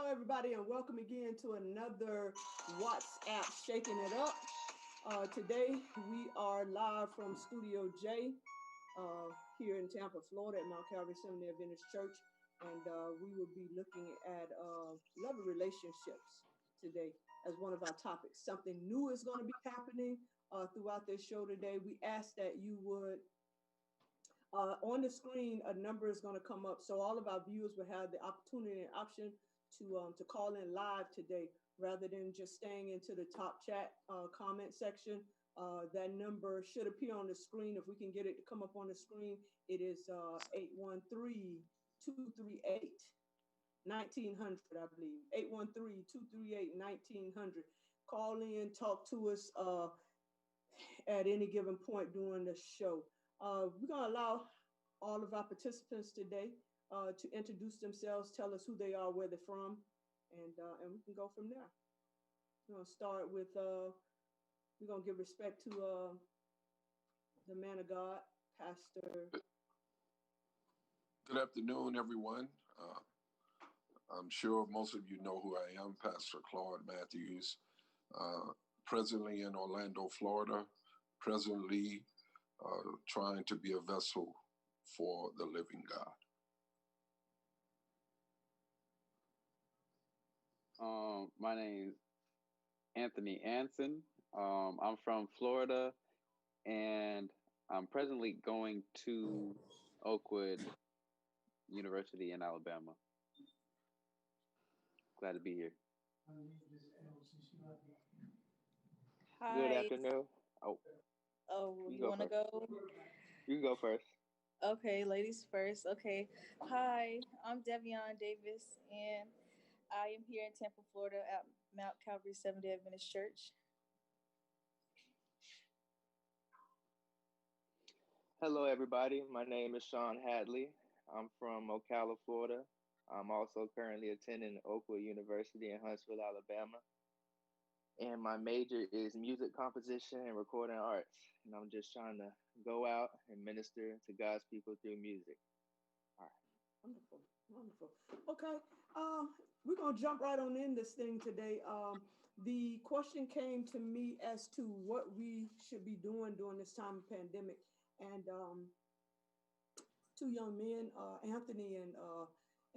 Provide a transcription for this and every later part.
everybody, and welcome again to another WhatsApp Shaking It Up. Today, we are live from Studio J here in Tampa, Florida at Mount Calvary Seminary Adventist Church. And we will be looking at love and relationships today as one of our topics. Something new is going to be happening throughout this show today. We ask that you would on the screen, a number is going to come up, so all of our viewers will have the opportunity and option to call in live today, rather than just staying into the top chat comment section. That number should appear on the screen. If we can get it to come up on the screen, it is 813-238-1900, I believe. 813-238-1900. Call in, talk to us at any given point during the show. We're going to allow all of our participants today to introduce themselves, tell us who they are, where they're from, and we can go from there. We're going to start with, we're going to give respect to the man of God, Pastor. Good afternoon, everyone. I'm sure most of you know who I am, Pastor Claude Matthews, presently in Orlando, Florida, presently trying to be a vessel for the living God. My name is Anthony Anson. I'm from Florida, and I'm presently going to Oakwood University in Alabama. Glad to be here. Hi. Good afternoon. Oh, you want to go? You can go first. Okay, ladies first. Okay. Hi, I'm DEVION Davis, and I am here in Tampa, Florida at Mount Calvary Seventh-day Adventist Church. Hello, everybody. My name is HADLEY. I'm from Ocala, Florida. I'm also currently attending Oakwood University in Huntsville, Alabama. And my major is music composition and recording arts. And I'm just trying to go out and minister to God's people through music. All right. Wonderful, wonderful. Okay, we're going to jump right on in this thing today. The question came to me as to what we should be doing during this time of pandemic. And two young men, Anthony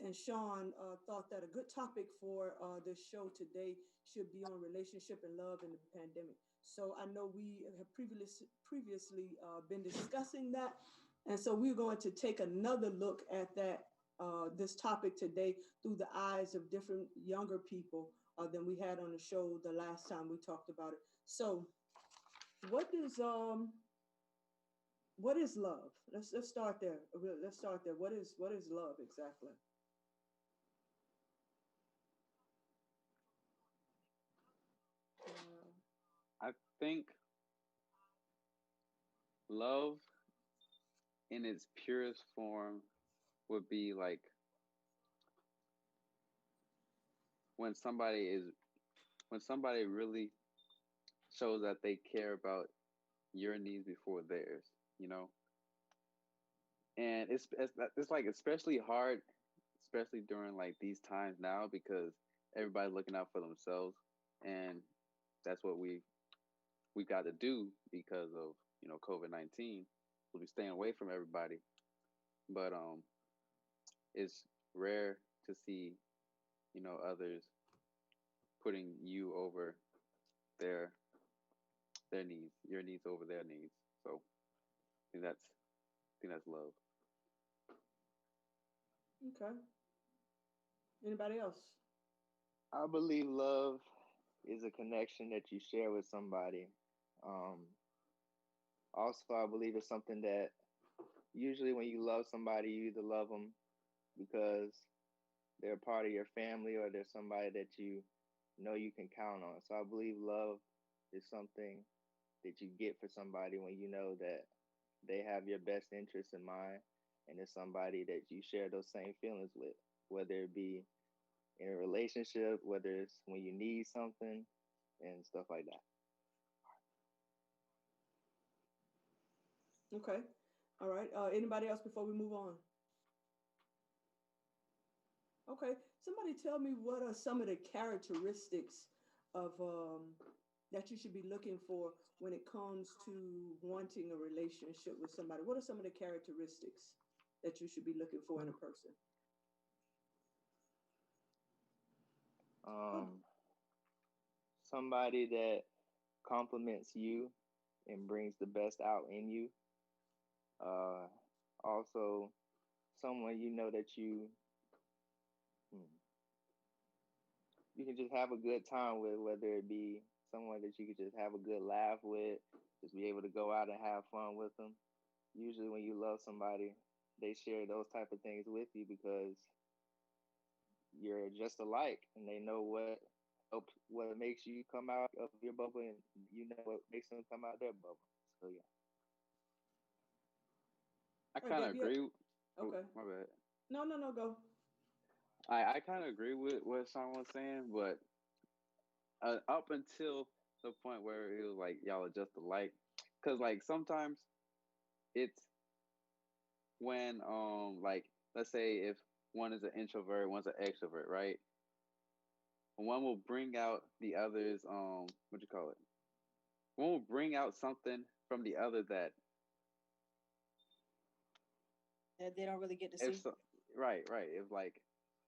and Sean, thought that a good topic for this show today should be on relationship and love in the pandemic. So I know we have previously been discussing that. And so we're going to take another look at that, this topic today through the eyes of different younger people than we had on the show the last time we talked about it. So what is love? Let's start there. Let's start there. What is love exactly? I think love in its purest form would be like when somebody really shows that they care about your needs before theirs, you know? And it's like especially hard, especially during like these times now, because everybody's looking out for themselves, and that's what we got to do because of, you know, COVID-19. We'll be staying away from everybody, but it's rare to see, you know, others putting you over their needs, your needs over their needs. So I think that's love. Okay. Anybody else? I believe love is a connection that you share with somebody. Also, I believe it's something that usually when you love somebody, you either love them because they're a part of your family or they're somebody that you know you can count on. So I believe love is something that you get for somebody when you know that they have your best interests in mind, and it's somebody that you share those same feelings with, whether it be in a relationship, whether it's when you need something and stuff like that. Okay. All right. Anybody else before we move on? Okay, somebody tell me what are some of the characteristics of that you should be looking for when it comes to wanting a relationship with somebody. What are some of the characteristics that you should be looking for in a person? Somebody that compliments you and brings the best out in you. Also, someone you know that you can just have a good time with, whether it be someone that you could just have a good laugh with, just be able to go out and have fun with them. Usually when you love somebody, they share those type of things with you because you're just alike and they know what makes you come out of your bubble and you know what makes them come out their bubble. So yeah. I kind of agree. Okay. Oh, my bad. No, go. I kind of agree with what Sean was saying, but up until the point where it was like y'all are just alike, because like sometimes it's when like let's say if one is an introvert, one's an extrovert, right? One will bring out the other's what you call it? One will bring out something from the other that they don't really get to see. Right. If like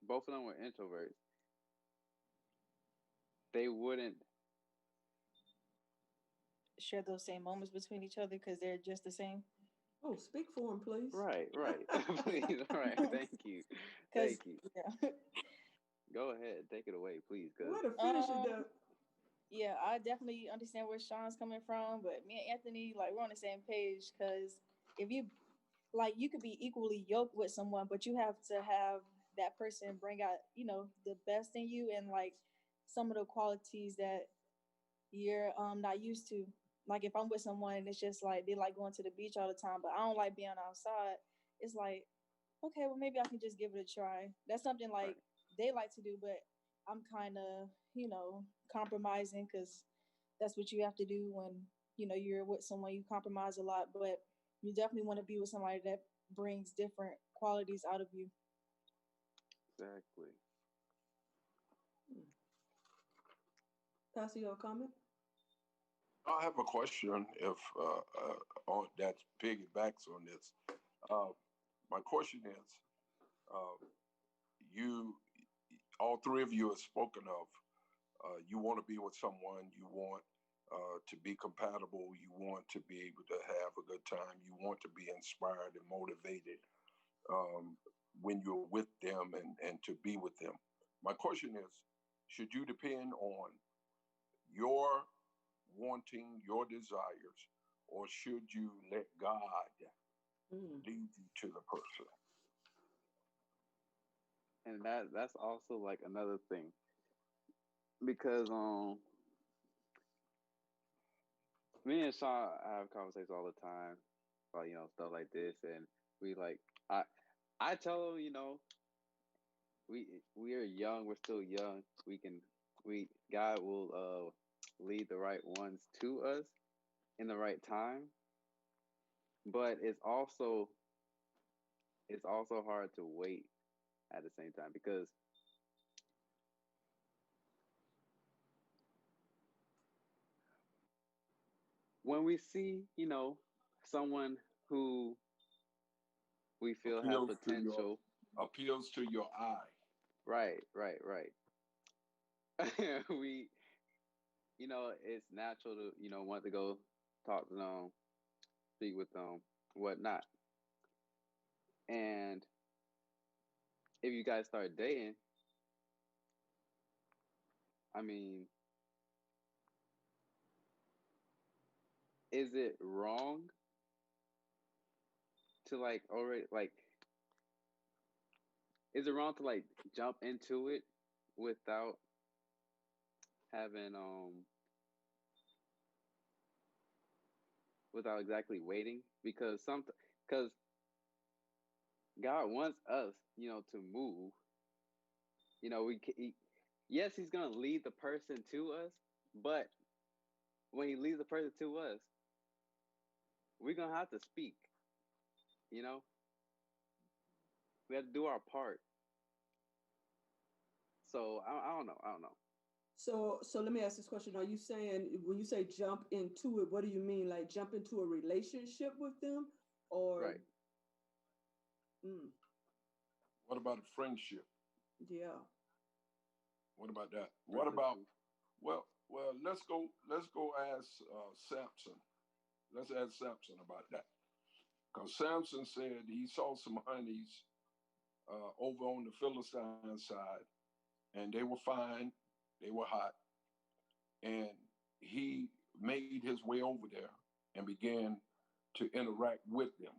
both of them were introverts, they wouldn't share those same moments between each other because they're just the same. Oh, speak for him, please. Right. Please, right. Thank you. Yeah. Go ahead, take it away, please. What a finish it down. Yeah, I definitely understand where Sean's coming from, but me and Anthony, like, we're on the same page because if you, like, you could be equally yoked with someone, but you have to have that person bring out, you know, the best in you and, like, some of the qualities that you're not used to. Like, if I'm with someone and it's just, like, they like going to the beach all the time, but I don't like being outside, it's like, okay, well, maybe I can just give it a try. That's something, like, they like to do, but I'm kind of, you know, compromising because that's what you have to do when, you know, you're with someone, you compromise a lot, but you definitely want to be with somebody that brings different qualities out of you. Exactly. Pastor, your comment? I have a question if on that piggybacks on this. My question is, you, all three of you have spoken of, you want to be with someone, you want to be compatible, you want to be able to have a good time, you want to be inspired and motivated when you're with them and to be with them. My question is, should you depend on your wanting, your desires, or should you let God lead you to the person? And that's also like another thing, because me and Sean have conversations all the time about, you know, stuff like this, and we like I tell him, you know, we are young, we're still young, God will lead the right ones to us in the right time, but it's also hard to wait at the same time, because when we see, you know, someone who we feel have potential, appeals to your eye. Right. We, you know, it's natural to, you know, want to go talk to them, speak with them, whatnot. And if you guys start dating, I mean, is it wrong to like already like? Is it wrong to like jump into it without having without exactly waiting? Because God wants us, you know, to move. You know, yes, He's gonna lead the person to us, but when He leads the person to us, we're gonna have to speak. You know, we have to do our part. So I don't know. I don't know. So let me ask this question. Are you saying, when you say jump into it, what do you mean? Like jump into a relationship with them, or? Right. What about a friendship? Yeah. What about that? What about, well, let's go ask Samson. Let's ask Samson about that. Because Samson said he saw some honeys over on the Philistine side, and they were fine, they were hot, and he made his way over there and began to interact with them.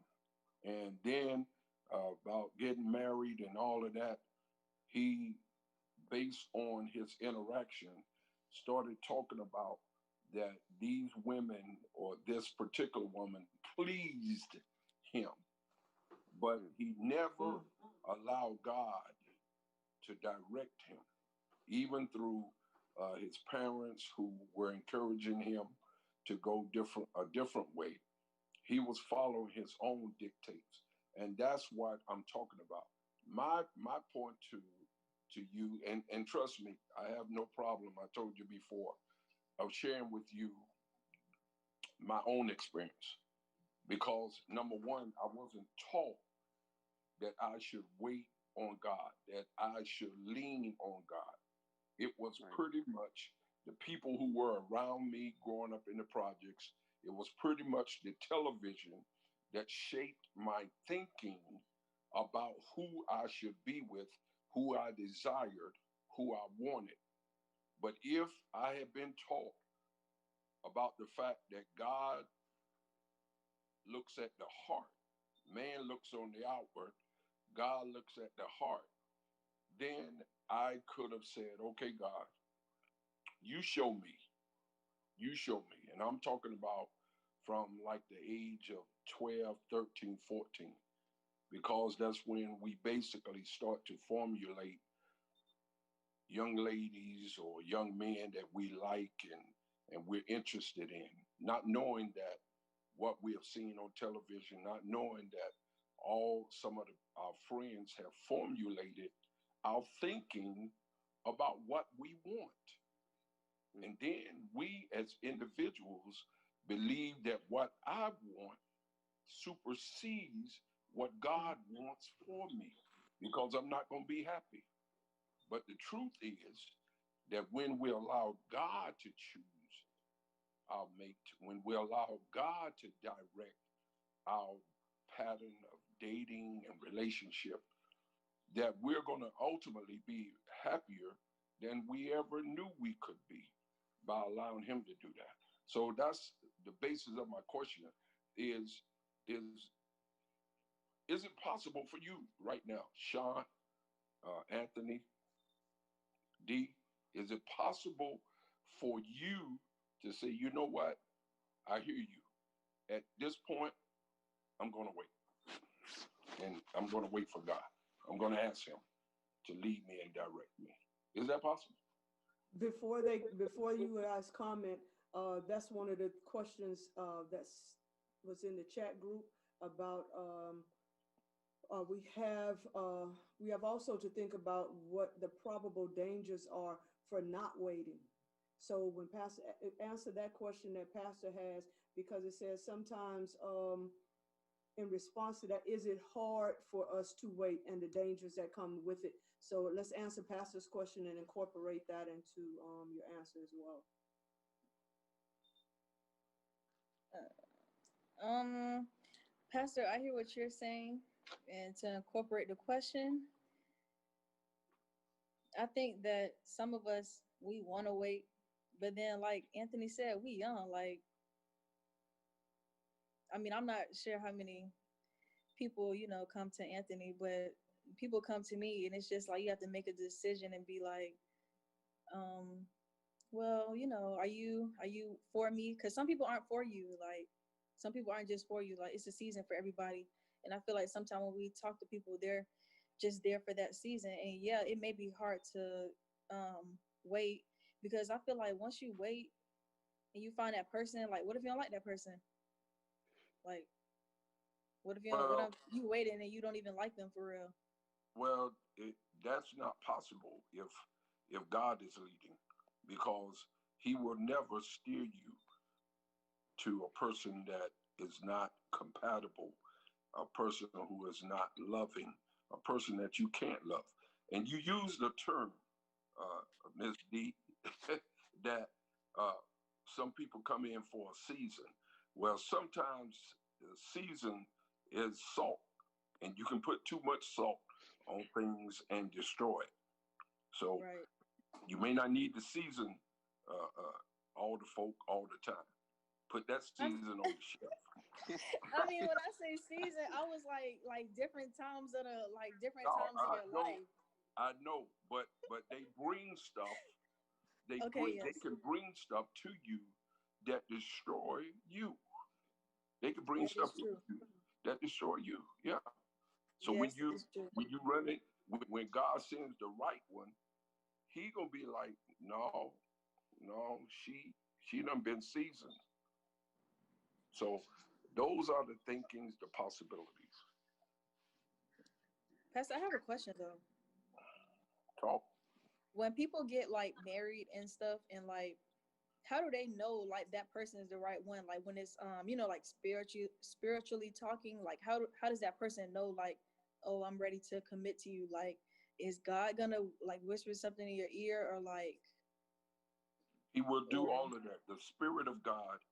And then about getting married and all of that, he, based on his interaction, started talking about that these women or this particular woman pleased him, but he never allowed God to direct him, even through his parents who were encouraging him to go a different way. He was following his own dictates, and that's what I'm talking about. My point to you, and trust me, I have no problem. I told you before of sharing with you my own experience, because number one, I wasn't taught that I should wait on God, that I should lean on God. It was pretty much the people who were around me growing up in the projects. It was pretty much the television that shaped my thinking about who I should be with, who I desired, who I wanted. But if I had been taught about the fact that God looks at the heart, man looks on the outward, God looks at the heart, then I could have said, okay, God, you show me. You show me. And I'm talking about from like the age of 12, 13, 14, because that's when we basically start to formulate young ladies or young men that we like and we're interested in, not knowing that what we have seen on television, not knowing that some of our friends have formulated our thinking about what we want. And then we as individuals believe that what I want supersedes what God wants for me, because I'm not going to be happy. But the truth is that when we allow God to choose our mate, when we allow God to direct our pattern of dating and relationship, that we're going to ultimately be happier than we ever knew we could be by allowing him to do that. So that's the basis of my question is it possible for you right now, Sean, Anthony, D, is it possible for you to say, you know what, I hear you. At this point, I'm going to wait. And I'm going to wait for God. I'm going to ask him to lead me and direct me. Is that possible? Before you guys comment, that's one of the questions that's was in the chat group about we have also to think about what the probable dangers are for not waiting. So when Pastor answer that question that Pastor has, because it says sometimes in response to that, is it hard for us to wait and the dangers that come with it? So let's answer Pastor's question and incorporate that into your answer as well. Pastor, I hear what you're saying, and to incorporate the question, I think that some of us, we want to wait, but then like Anthony said, we young. Like, I mean, I'm not sure how many people, come to Anthony, but people come to me and it's just like, you have to make a decision and be like, well, are you for me? Because some people aren't for you. Like, some people aren't just for you. Like, it's a season for everybody. And I feel like sometimes when we talk to people, they're just there for that season. And yeah, it may be hard to wait, because I feel like once you wait and you find that person, like, what if you don't like that person? Like, what if you waiting and you don't even like them for real? Well, that's not possible if God is leading, because he will never steer you to a person that is not compatible, a person who is not loving, a person that you can't love. And you use the term, Ms. D, that some people come in for a season. Well, sometimes the season is salt, and you can put too much salt on things and destroy it. So you may not need to season all the folk all the time. Put that season on the shelf. I mean, when I say season, I was like different times of the different times of your life. I know, but they bring stuff. They can bring stuff to you that destroy you. They can bring stuff to you that destroy you. Yeah. So when you run it, when God sends the right one, he gonna be like, no, she done been seasoned. So those are the thinkings, the possibilities. Pastor, I have a question though. Talk. When people get like married and stuff, and like, how do they know like that person is the right one? Like when it's like spiritually talking, like how does that person know like, oh, I'm ready to commit to you? Like, is God gonna like whisper something in your ear, or like? He will do all of that. The Spirit of God,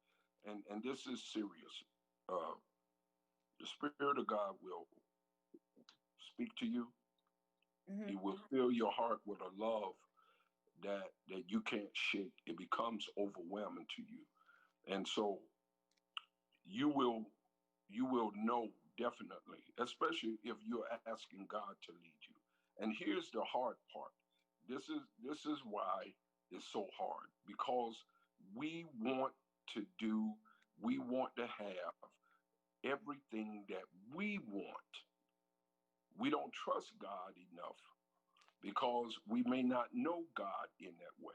and this is serious. The Spirit of God will speak to you. Mm-hmm. He will fill your heart with a love that you can't shake. It becomes overwhelming to you. And so you will know definitely, especially if you're asking God to lead you. And here's the hard part. This is why it's so hard, because we want to have everything that we want. We don't trust God enough because we may not know God in that way.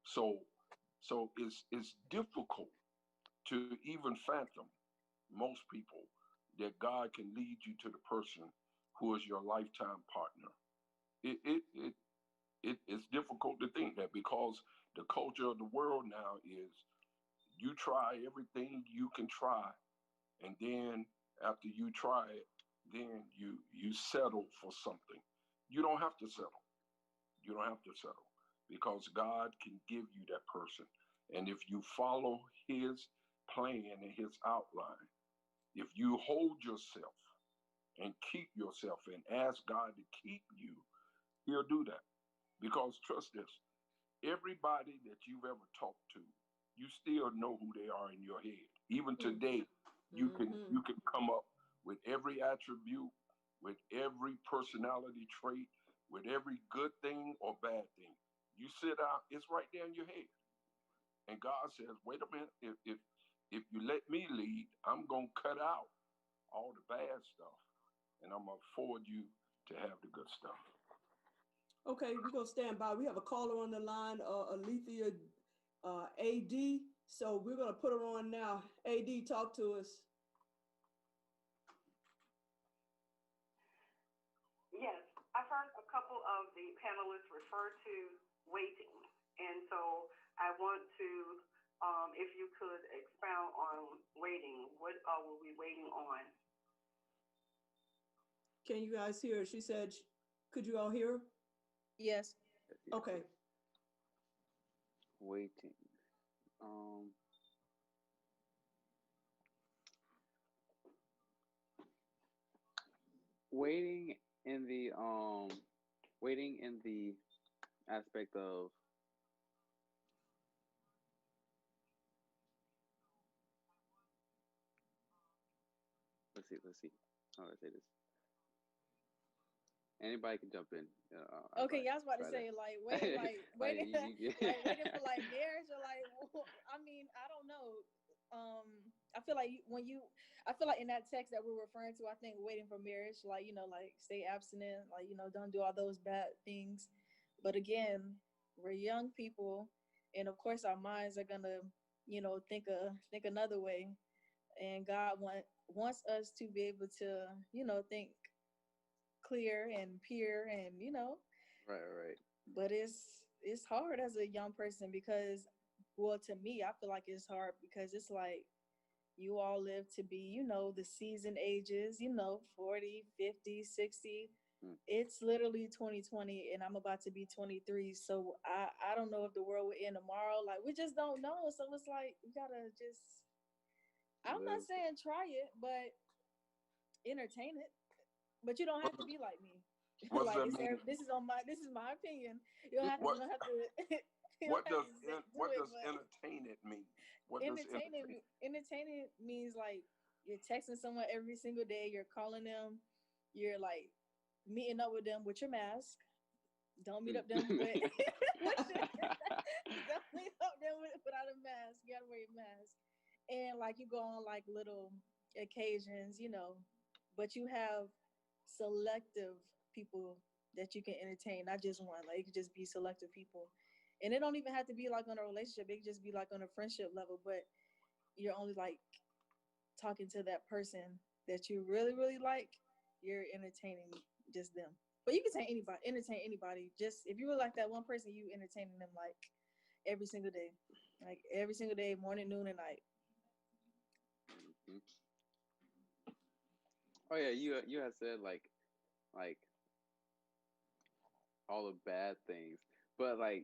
So it's difficult to even fathom, most people, that God can lead you to the person who is your lifetime partner. It's difficult to think that, because the culture of the world now is you try everything you can try, and then after you try it, then you settle for something. You don't have to settle. You don't have to settle, because God can give you that person. And if you follow his plan and his outline, if you hold yourself and keep yourself and ask God to keep you, he'll do that. Because trust this, everybody that you've ever talked to, you still know who they are in your head. Even today, you can come up with every attribute, with every personality trait, with every good thing or bad thing. You sit out, it's right there in your head. And God says, wait a minute, if you let me lead, I'm going to cut out all the bad stuff, and I'm going to forward you to have the good stuff. Okay, we're going to stand by. We have a caller on the line, Alethea AD. So we're going to put her on now. AD, talk to us. Yes, I've heard a couple of the panelists refer to waiting. And so I want to, if you could expound on waiting, what are we waiting on? Can you guys hear her? She said, could you all hear her? Yes. Okay. Waiting. Waiting in the aspect of let's see. How do I say this? Anybody can jump in. Okay, yeah, I was about to say waiting for like marriage, or like, I mean, I don't know. I feel like in that text that we're referring to, I think waiting for marriage, like, like stay abstinent, like, don't do all those bad things. But again, we're young people, and of course our minds are gonna, think another way, and God wants us to be able to, think clear and pure, and Right. But it's hard as a young person because, well, to me, I feel like it's hard because it's like you all live to be, the season ages, 40, 50, 60. Mm. It's literally 2020 and I'm about to be 23. So I don't know if the world will end tomorrow. Like, we just don't know. So it's like, you gotta just, I'm not Live. saying try it, but entertain it. But you don't have to be like me. What does Like, that mean? this is my opinion. You don't have to, What you don't have to, you what don't have does to do what it, does but entertain it mean? What does entertain? entertaining means like you're texting someone every single day, you're calling them, you're like meeting up with them with your mask. Don't meet up them with, don't meet up them without a mask. You gotta wear your mask. And like you go on like little occasions, but you have selective people that you can entertain, not just one. Like, it could just be selective people. And it don't even have to be like on a relationship. It could just be like on a friendship level, but you're only like talking to that person that you really, really like. You're entertaining just them. But you can entertain anybody. Just if you were like that one person, you entertaining them like every single day. Like every single day, morning, noon, and night. Mm-hmm. Oh yeah, you had said like all the bad things, but like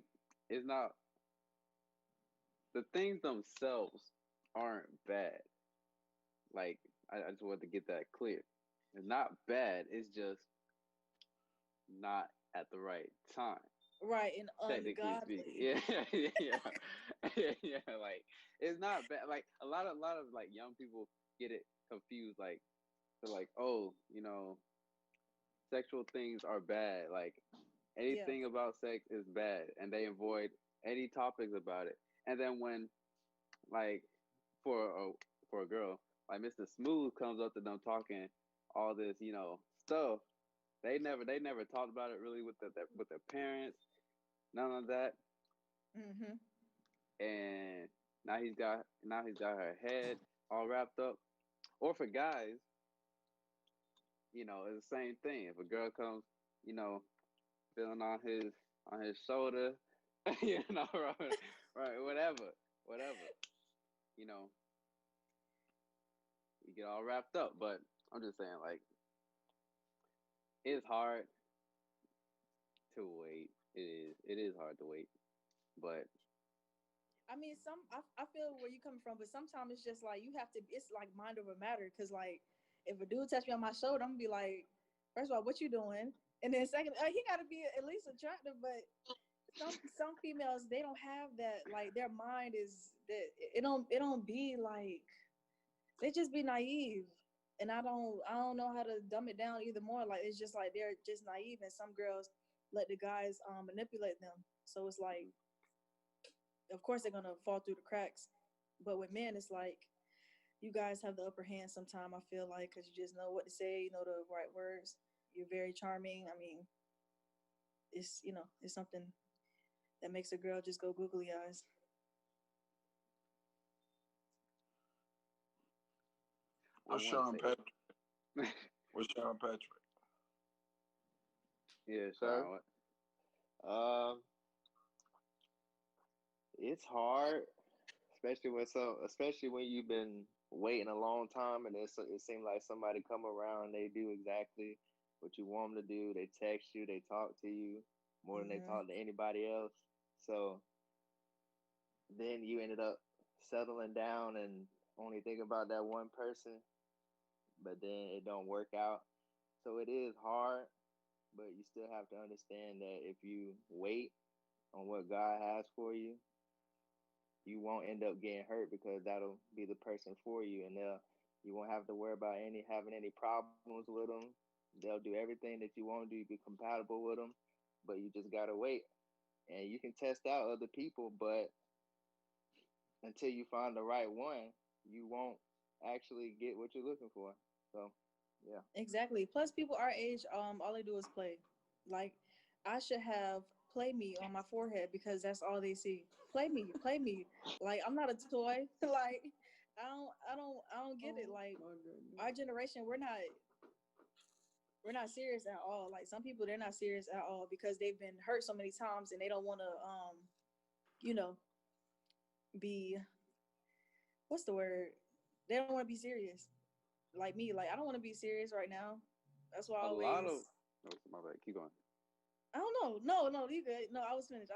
it's not, the things themselves aren't bad. Like I just wanted to get that clear. It's not bad. It's just not at the right time. Right, and Technically speaking, ungodly. yeah, yeah, yeah. Like it's not bad. Like a lot of like young people get it confused. Like they're like, oh, sexual things are bad. Like Yeah. anything about sex is bad, and they avoid any topics about it. And then when like for a for a girl, like Mr. Smooth comes up to them talking all this, stuff. They never talked about it really with their parents, none of that. Mm-hmm. And now he's got her head all wrapped up. Or for guys, it's the same thing. If a girl comes, you know, feeling on his shoulder, right, whatever, you know, you get all wrapped up. But I'm just saying, like, it's hard to wait. It is hard to wait, but I mean, I feel where you coming from, but sometimes it's just like you have to. It's like mind over matter, because like if a dude touch me on my shoulder, I'm gonna be like, first of all, what you doing? And then second, he got to be at least attractive. But some females, they don't have that. Like their mind is that it don't be like, they just be naive. And I don't know how to dumb it down either more. Like it's just like they're just naive, and some girls let the guys manipulate them. So it's like, of course they're gonna fall through the cracks. But with men, it's like you guys have the upper hand sometime. I feel like, because you just know what to say, you know the right words. You're very charming. I mean, it's something that makes a girl just go googly eyes. I What's want to Sean say, Patrick? What's Sean Patrick? yeah, Sir, Sean, um, it's hard, especially when you've been waiting a long time, and it seems like somebody come around, they do exactly what you want them to do. They text you, they talk to you more than they Mm-hmm. talk to anybody else. So then you ended up settling down and only thinking about that one person, but then it don't work out. So it is hard, but you still have to understand that if you wait on what God has for you won't end up getting hurt, because that'll be the person for you, and you won't have to worry about having any problems with them. They'll do everything that you want to do, be compatible with them, but you just gotta wait. And you can test out other people, but until you find the right one, you won't actually get what you're looking for. So, yeah. Exactly. Plus, people our age, all they do is play. Like, I should have "play me" on my forehead because that's all they see. Play me, play me. Like, I'm not a toy. Like, I don't get it. Oh Like, my goodness. our generation, we're we're not serious at all. Like some people, they're not serious at all because they've been hurt so many times and they don't want to, you know, be, what's the word? They don't want to be serious. Like me, like I don't want to be serious right now. That's why I always. Lot of. Oh, my bad. Keep going. I don't know. No, you good. No, I was finished.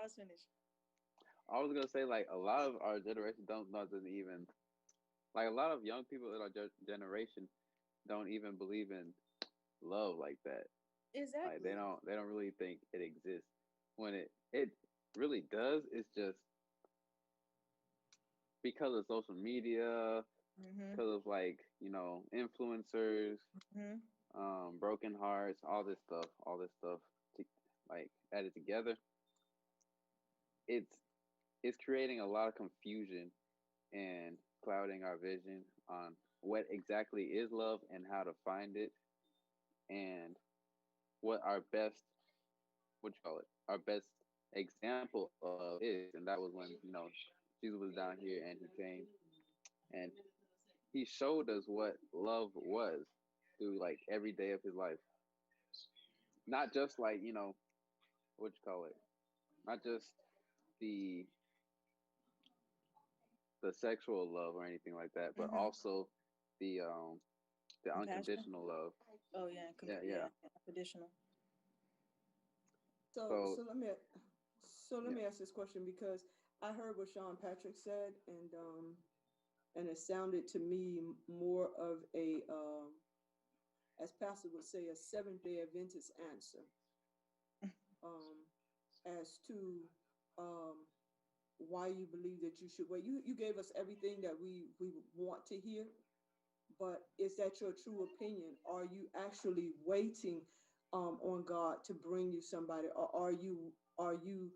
I was gonna say like a lot of our generation doesn't even like a lot of young people in our generation don't even believe in love like that. Exactly. Like they don't really think it exists. When it really does, it's just because of social media, because of like, you know, influencers, broken hearts, all this stuff like added together. It's creating a lot of confusion and clouding our vision on what exactly is love and how to find it and what our best our best example of is. And that was when, you know, Jesus was down here and he came and he showed us what love was through like every day of his life. Not just like, you know, not just the sexual love or anything like that, but also the unconditional love. Oh yeah, yeah. Unconditional. So let me ask this question because I heard what Sean Patrick said, and it sounded to me more of a, as Pastor would say, a Seventh-day Adventist answer, as to why you believe that you should wait. You gave us everything that we want to hear, but is that your true opinion? Are you actually waiting on God to bring you somebody, or are you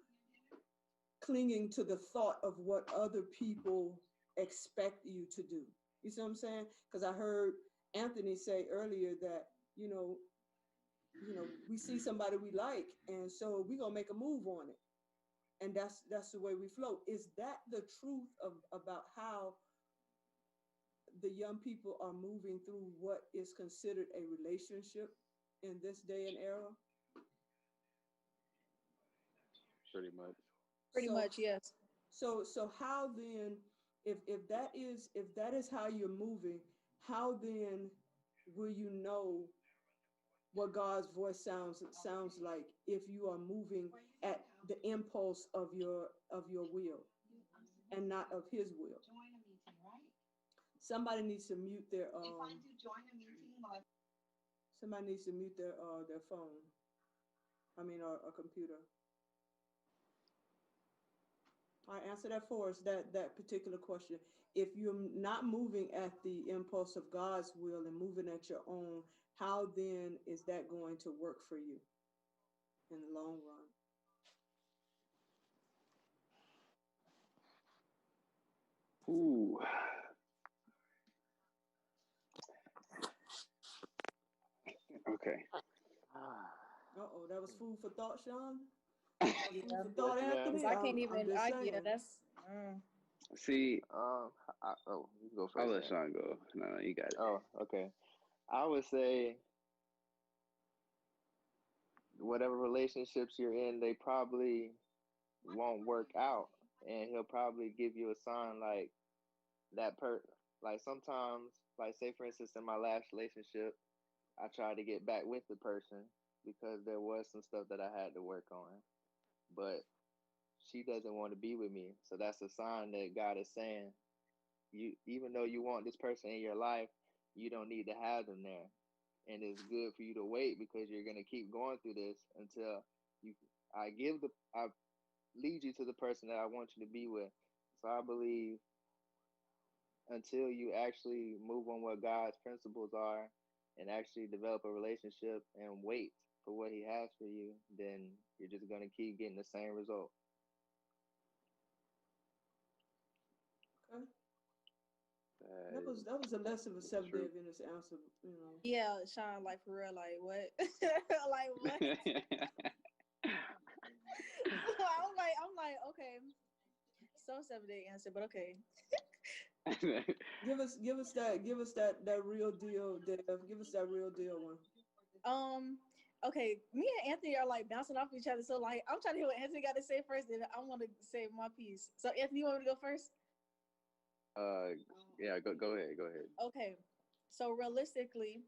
clinging to the thought of what other people expect you to do? You see what I'm saying? Because I heard Anthony say earlier that, you know, we see somebody we like, and so we're gonna make a move on it. And that's the way we flow. Is that the truth about how the young people are moving through what is considered a relationship in this day and era? Pretty much. Pretty much, yes. So how then, if that is how you're moving, how then will you know what God's voice sounds like if you are moving at the impulse of your will and not of his will? Somebody needs to mute their somebody needs to mute their phone. I mean, or computer. All right, answer that for us, that particular question. If you're not moving at the impulse of God's will and moving at your own, how then is that going to work for you in the long run? Ooh. Okay. Uh-oh, that was food for thought, Sean? Food for thought, Anthony? I can't even, that's... See, you go first. I'll let Sean go. No, you got it. Oh, okay. I would say whatever relationships you're in, they probably won't work out, and he'll probably give you a sign like that like sometimes, like say for instance, in my last relationship, I tried to get back with the person because there was some stuff that I had to work on, but she doesn't want to be with me. So that's a sign that God is saying, you, even though you want this person in your life, you don't need to have them there. And it's good for you to wait because you're going to keep going through this until I lead you to the person that I want you to be with. So I believe until you actually move on what God's principles are and actually develop a relationship and wait for what he has for you, then you're just going to keep getting the same result. Okay. That was a less of a Seventh-day Adventist answer, you know. Yeah, Sean, like for real, like what? Like what? I'm like, okay. So Seventh-day answer, but okay. Give us that real deal, Dev. Give us that real deal one. Okay, me and Anthony are like bouncing off each other. So like, I'm trying to hear what Anthony got to say first, and I want to say my piece. So Anthony, you want me to go first? Yeah, go ahead. Okay, so realistically,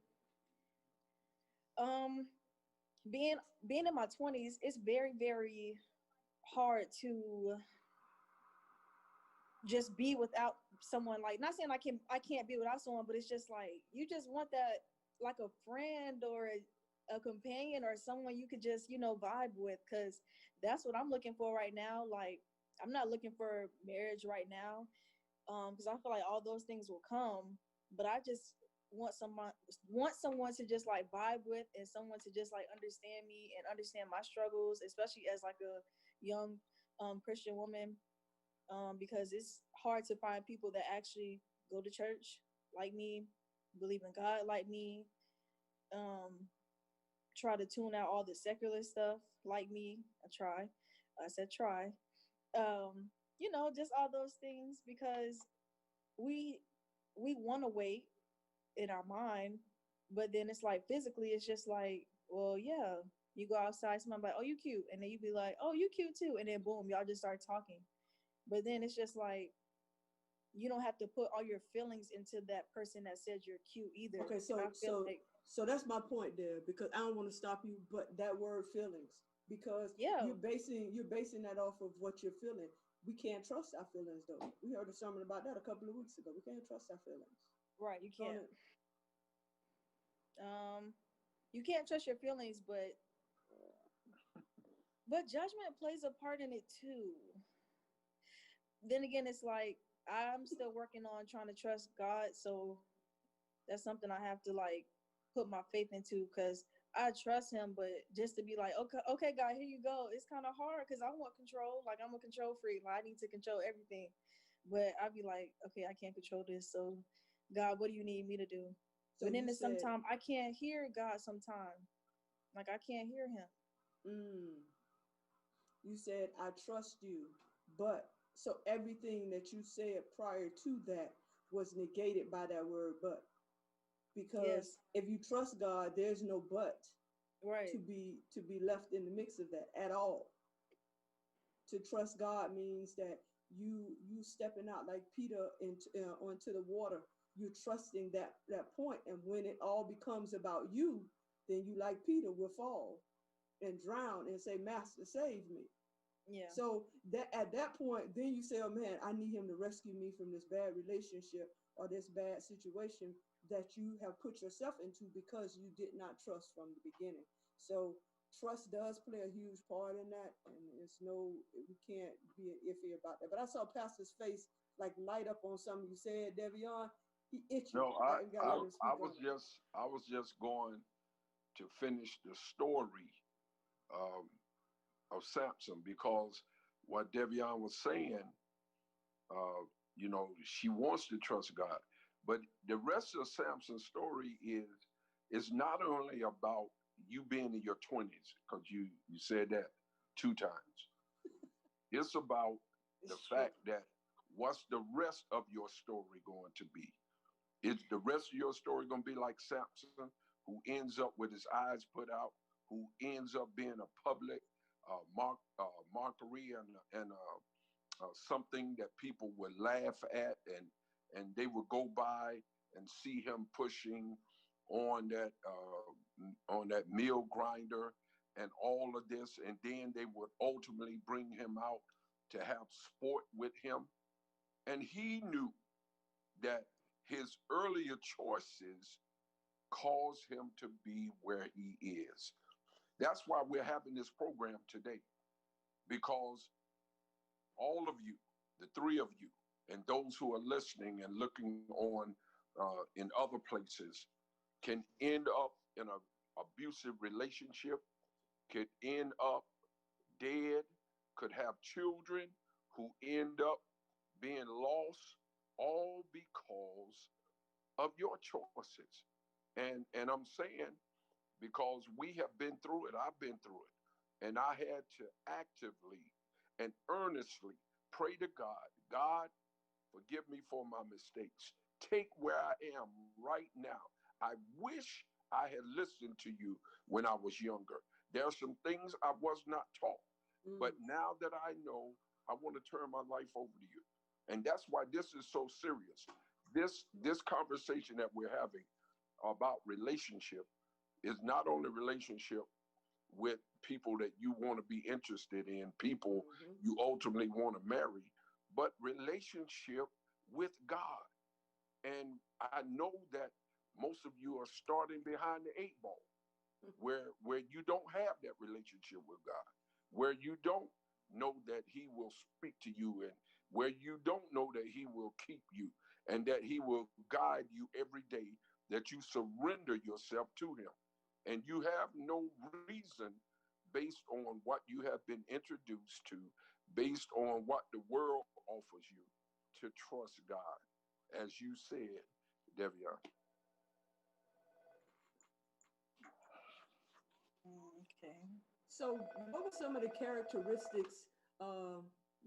being in my 20s, it's very, very hard to just be without someone. Like, not saying I can't be without someone, but it's just like you just want that, like a friend or a companion or someone you could just, vibe with, because that's what I'm looking for right now. Like, I'm not looking for marriage right now, because I feel like all those things will come, but I just want someone to just like vibe with, and someone to just like understand me and understand my struggles, especially as like a young Christian woman, because it's hard to find people that actually go to church like me, believe in God like me, try to tune out all the secular stuff like me. I said try. Just all those things, because we want to wait in our mind, but then it's like physically, it's just like, well, yeah, you go outside, somebody like, oh, you cute, and then you be like, oh, you cute too, and then boom, y'all just start talking. But then it's just like, you don't have to put all your feelings into that person that said you're cute either. Okay, so that's my point there, because I don't want to stop you, but that word feelings, because you're basing that off of what you're feeling. We can't trust our feelings, though. We heard a sermon about that a couple of weeks ago. We can't trust our feelings. Right, you can't. You can't trust your feelings, but judgment plays a part in it too. Then again, it's like, I'm still working on trying to trust God, so that's something I have to like put my faith into, because I trust him, but just to be like, okay, God, here you go. It's kind of hard because I want control. Like, I'm a control freak. Like, I need to control everything. But I'd be like, okay, I can't control this. So, God, what do you need me to do? So but then sometimes I can't hear God sometimes. Like, I can't hear him. You said, I trust you. But, so everything that you said prior to that was negated by that word but. Because if you trust God, there's no but to be left in the mix of that at all. To trust God means that you stepping out like Peter onto the water. You're trusting that point, and when it all becomes about you, then you, like Peter, will fall and drown and say, "Master, save me." Yeah. So that at that point, then you say, "Oh man, I need him to rescue me from this bad relationship or this bad situation that you have put yourself into because you did not trust from the beginning." So trust does play a huge part in that, and we can't be iffy about that. But I saw Pastor's face like light up on something you said, Devion. He itched. No, I was just going to finish the story of Samson, because what Devion was saying, she wants to trust God. But the rest of Samson's story is not only about you being in your 20s, because you said that 2 times. It's about the fact that what's the rest of your story going to be? Is the rest of your story going to be like Samson, who ends up with his eyes put out, who ends up being a public mockery and something that people would laugh at, and they would go by and see him pushing on that mill grinder and all of this, and then they would ultimately bring him out to have sport with him. And he knew that his earlier choices caused him to be where he is. That's why we're having this program today, because all of you, the 3 of you, and those who are listening and looking on in other places, can end up in an abusive relationship, could end up dead, could have children who end up being lost, all because of your choices. And I'm saying, because we have been through it, I've been through it, and I had to actively and earnestly pray to God, God, forgive me for my mistakes. Take where I am right now. I wish I had listened to you when I was younger. There are some things I was not taught. But now that I know, I want to turn my life over to you. And that's why this is so serious. This conversation that we're having about relationship is not only relationship with people that you want to be interested in, people you ultimately want to marry, but relationship with God. And I know that most of you are starting behind the 8 ball, where you don't have that relationship with God, where you don't know that he will speak to you, and where you don't know that he will keep you and that he will guide you every day, that you surrender yourself to him. And you have no reason, based on what you have been introduced to, based on what the world offers you, to trust God, as you said, Devion. Okay. So what were some of the characteristics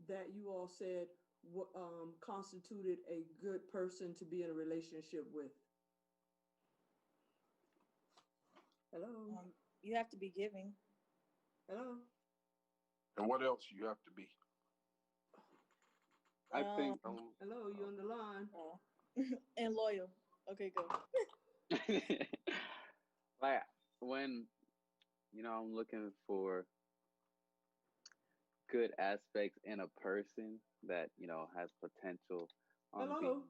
that you all said constituted a good person to be in a relationship with? Hello? You have to be giving. Hello? And what else you have to be? I think. Hello, you on the line? And loyal. Okay, go. Like when, I'm looking for good aspects in a person that, has potential on being,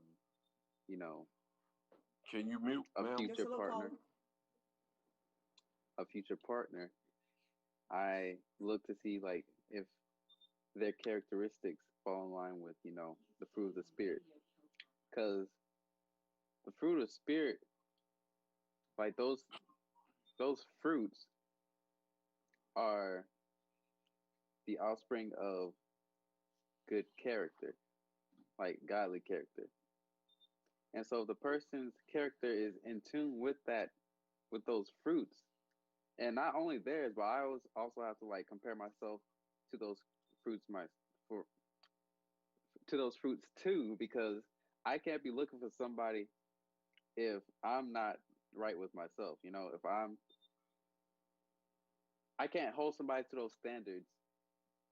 Can you mute, a future partner. Caller. A future partner. I look to see like if their characteristics fall in line with, the fruit of the spirit. Because the fruit of spirit, like those fruits are the offspring of good character, like godly character. And so if the person's character is in tune with those fruits, and not only theirs, but I also have to like compare myself to those fruits to those fruits too, because I can't be looking for somebody if I'm not right with myself. If I can't hold somebody to those standards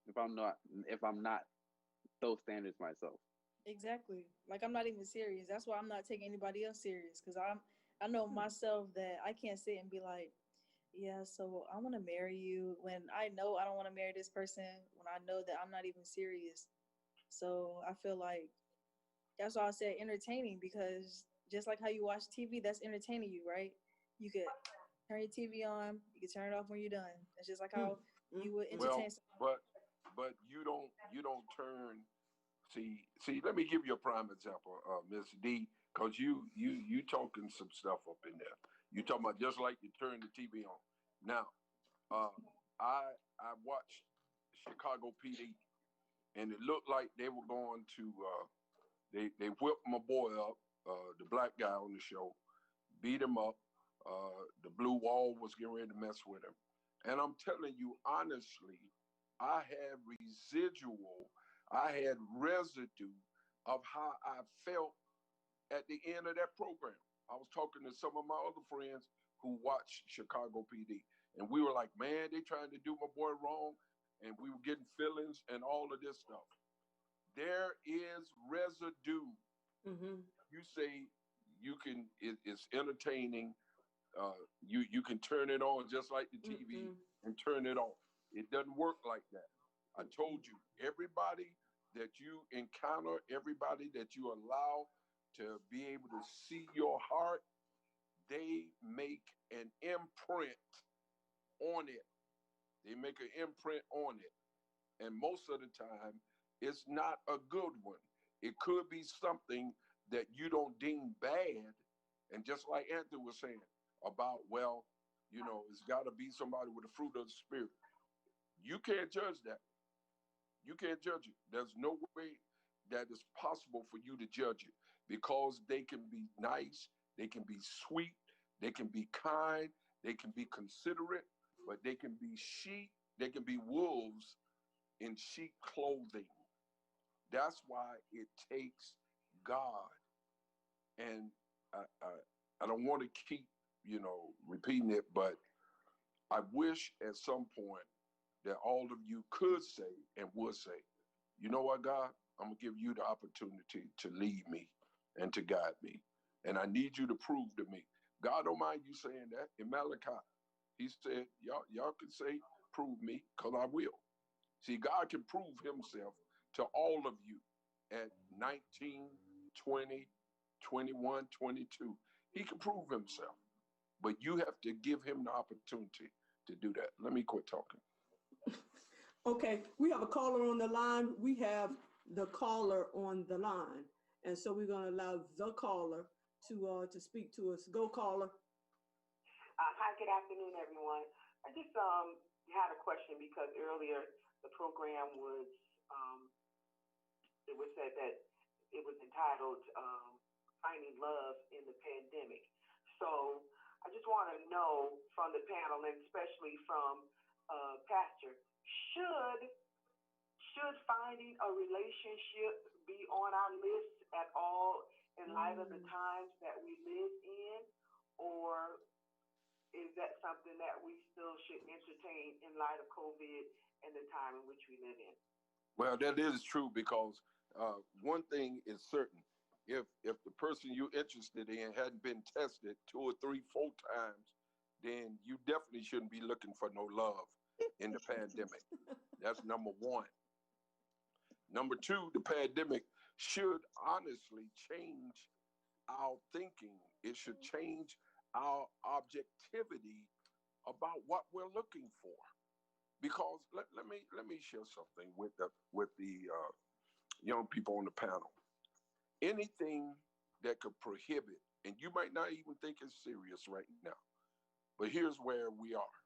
if I'm not those standards myself. Exactly. Like I'm not even serious. That's why I'm not taking anybody else serious, because I know myself that I can't sit and be like, yeah, so I want to marry you when I know I don't want to marry this person, when I know that I'm not even serious. So I feel like that's why I said entertaining, because just like how you watch TV, that's entertaining you, right? You could turn your TV on, you can turn it off when you're done. It's just like how you would entertain. Well, but you don't turn. See. Let me give you a prime example, Miss D, because you talking some stuff up in there. You talking about just like you turn the TV on. Now, I watched Chicago PD, and it looked like they were going to they whipped my boy up, the black guy on the show, beat him up. The blue wall was getting ready to mess with him. And I'm telling you honestly, I had residue of how I felt at the end of that program. I was talking to some of my other friends who watched Chicago PD, and we were like, man, they trying to do my boy wrong, and we were getting feelings and all of this stuff. There is residue. You say it's entertaining. You can turn it on just like the TV and turn it off. It doesn't work like that. I told you, everybody that you encounter, everybody that you allow to be able to see your heart, they make an imprint on it. They make an imprint on it. And most of the time, it's not a good one. It could be something that you don't deem bad. And just like Anthony was saying about, it's got to be somebody with the fruit of the spirit. You can't judge that. You can't judge it. There's no way that it's possible for you to judge it, because they can be nice, they can be sweet, they can be kind, they can be considerate, but they can be wolves in sheep clothing. That's why it takes God. And I don't want to keep repeating it, but I wish at some point that all of you could say and would say, you know what, God, I'm going to give you the opportunity to lead me and to guide me. And I need you to prove to me. God don't mind you saying that. In Malachi, he said, y'all can say, prove me, because I will. See, God can prove himself to all of you at 19, 20, 21, 22. He can prove himself. But you have to give him the opportunity to do that. Let me quit talking. Okay, we have a caller on the line. We have the caller on the line. And so we're going to allow the caller to speak to us. Go, caller. Hi, good afternoon, everyone. I just had a question because earlier the program was, it was said that it was entitled Finding Love in the Pandemic. So I just want to know from the panel, and especially from Pastor, should finding a relationship be on our list at all in light of the times that we live in, or is that something that we still should entertain in light of COVID and the time in which we live in? Well, that is true, because one thing is certain. If the person you're interested in hadn't been tested 2 or 3, 4 times, then you definitely shouldn't be looking for no love in the pandemic. That's number one. Number two, the pandemic should honestly change our thinking. It should change our objectivity about what we're looking for. Because let me share something with the young people on the panel. Anything that could prohibit, and you might not even think it's serious right now, but here's where we are.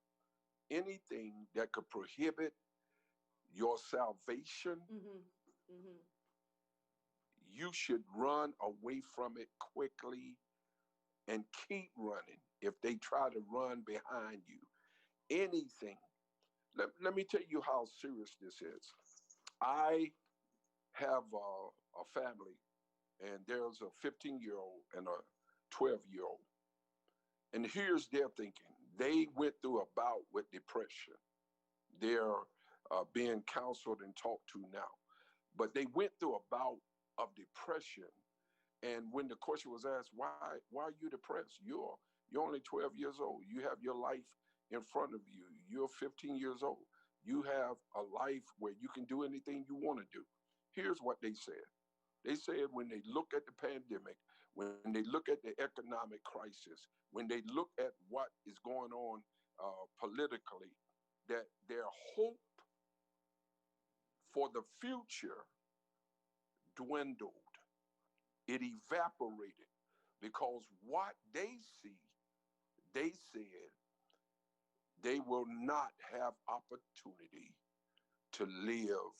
Anything that could prohibit your salvation, you should run away from it quickly and keep running if they try to run behind you. Anything. Let me tell you how serious this is. I have a family, and there's a 15-year-old and a 12-year-old. And here's their thinking. They went through a bout with depression. They're being counseled and talked to now. But they went through a bout of depression. And when the question was asked, why are you depressed? You're only 12 years old. You have your life in front of you. You're 15 years old. You have a life where you can do anything you want to do. Here's what they said. They said when they look at the pandemic, when they look at the economic crisis, when they look at what is going on politically, that their hope for the future dwindled. It evaporated, because what they see, they said they will not have opportunity to live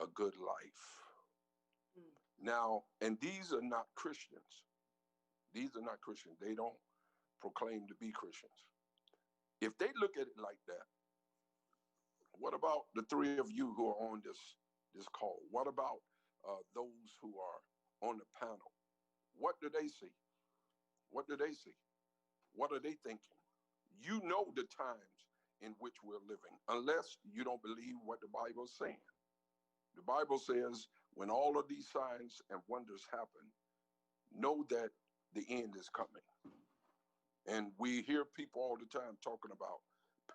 a good life. Now, and these are not Christians. These are not Christians. They don't proclaim to be Christians. If they look at it like that, what about the 3 of you who are on this call? What about those who are on the panel? What do they see? What do they see? What are they thinking? You know the times in which we're living, unless you don't believe what the Bible is saying. The Bible says when all of these signs and wonders happen, know that the end is coming. And we hear people all the time talking about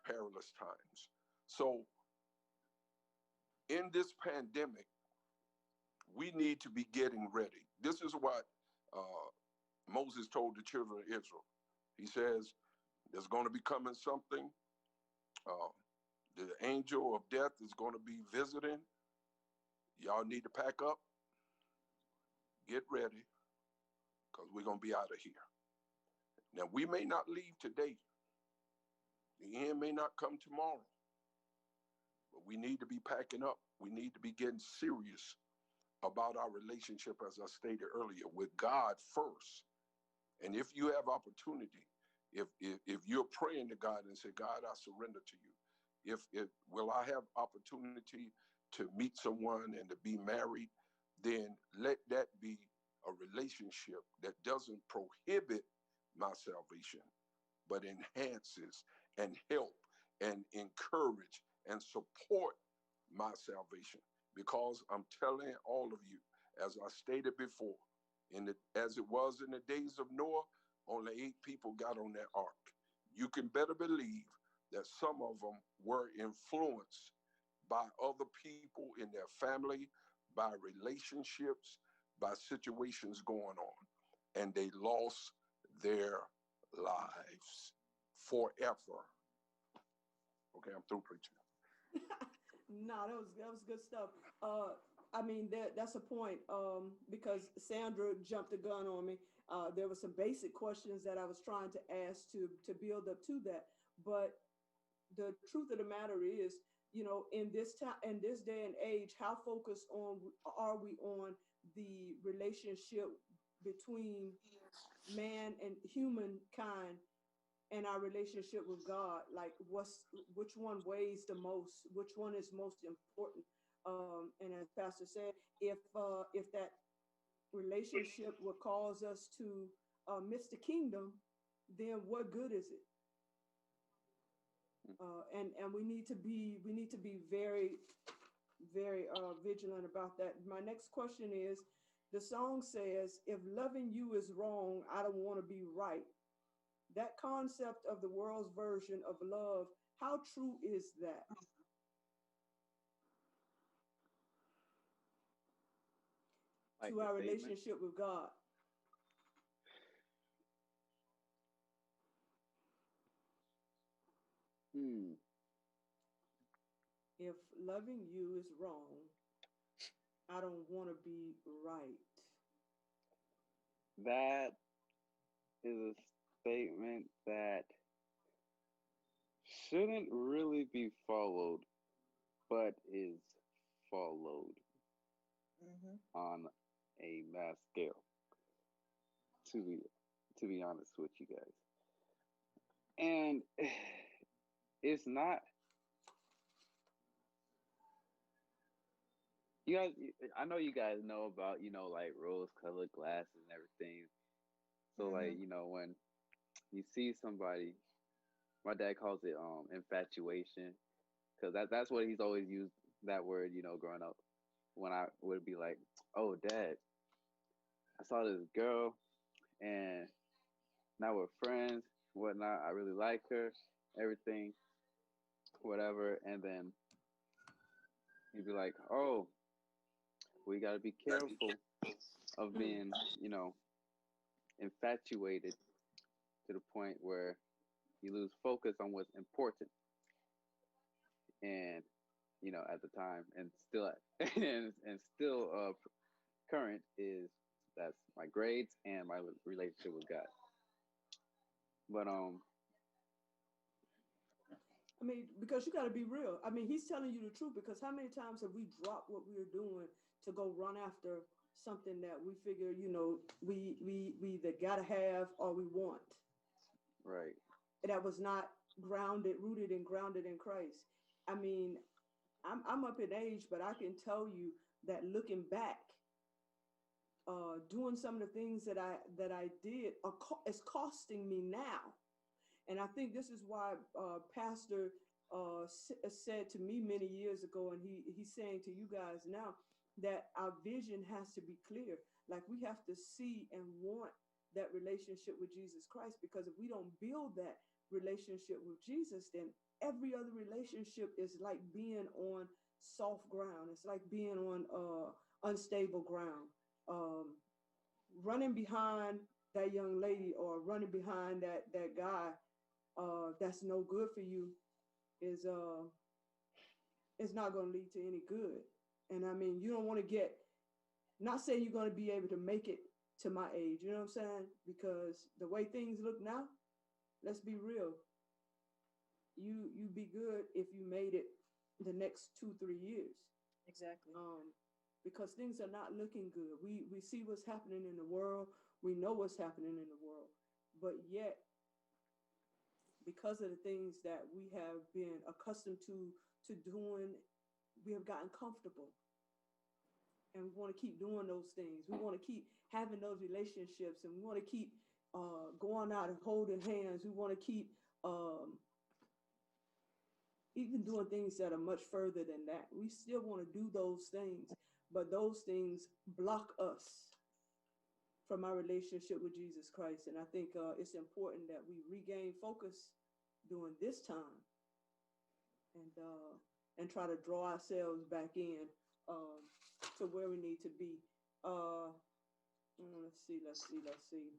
perilous times. So in this pandemic, we need to be getting ready. This is what Moses told the children of Israel. He says, there's going to be coming something. The angel of death is going to be visiting. Y'all need to pack up, get ready, because we're going to be out of here. Now, we may not leave today. The end may not come tomorrow. But we need to be packing up. We need to be getting serious about our relationship, as I stated earlier, with God first. And if you have opportunity, if you're praying to God and say, God, I surrender to you. Will I have opportunity to meet someone and to be married? Then let that be a relationship that doesn't prohibit my salvation, but enhances and help and encourage and support my salvation. Because I'm telling all of you, as I stated before, as it was in the days of Noah, only 8 people got on that ark. You can better believe that some of them were influenced by other people in their family, by relationships, by situations going on, and they lost their lives forever. Okay, I'm through preaching. No, that was good stuff. I mean, that's a point, because Sandra jumped the gun on me. There were some basic questions that I was trying to ask to build up to that. But the truth of the matter is, you know, in this time, in this day and age, how focused are we on the relationship between man and humankind and our relationship with God? Like, which one weighs the most? Which one is most important? And as Pastor said, if that relationship will cause us to miss the kingdom, then what good is it? And we need to be very, very vigilant about that. My next question is, the song says, if loving you is wrong, I don't want to be right. That concept of the world's version of love, how true is that? Like to our relationship with God. If loving you is wrong, I don't want to be right. That is a statement that shouldn't really be followed, but is followed on a mass scale, to be honest with you guys. And it's not, you guys, I know you guys know about, you know, like rose-colored glasses and everything. So like, you know, when you see somebody, my dad calls it infatuation, because that's what he's always used that word, you know, growing up. When I would be like, oh, Dad, I saw this girl and now we're friends, whatnot. I really like her, everything, whatever. And then he'd be like, oh, we got to be careful of being, you know, infatuated to the point where you lose focus on what's important. And, you know, at the time, and still current is, that's my grades and my relationship with God. But I mean, because you got to be real. I mean, he's telling you the truth, because how many times have we dropped what we were doing to go run after something that we figure, you know, we either got to have or we want. Right. That was not rooted and grounded in Christ. I mean, I'm up in age, but I can tell you that looking back, doing some of the things that I did is costing me now. And I think this is why Pastor said to me many years ago, and he's saying to you guys now, that our vision has to be clear. Like, we have to see and want that relationship with Jesus Christ, because if we don't build that relationship with Jesus, then every other relationship is like being on soft ground. It's like being on unstable ground. Running behind that young lady or running behind that guy that's no good for you is not going to lead to any good. And I mean, you don't want to not saying you're going to be able to make it to my age, you know what I'm saying? Because the way things look now, let's be real. You be good if you made it the next 2-3 years. Exactly. Because things are not looking good. We see what's happening in the world. We know what's happening in the world. But yet, because of the things that we have been accustomed to doing, we have gotten comfortable. And we want to keep doing those things. We want to keep having those relationships, and we want to keep going out and holding hands. We want to keep even doing things that are much further than that. We still want to do those things, but those things block us from our relationship with Jesus Christ. And I think it's important that we regain focus during this time and try to draw ourselves back in to where we need to be. Let's see.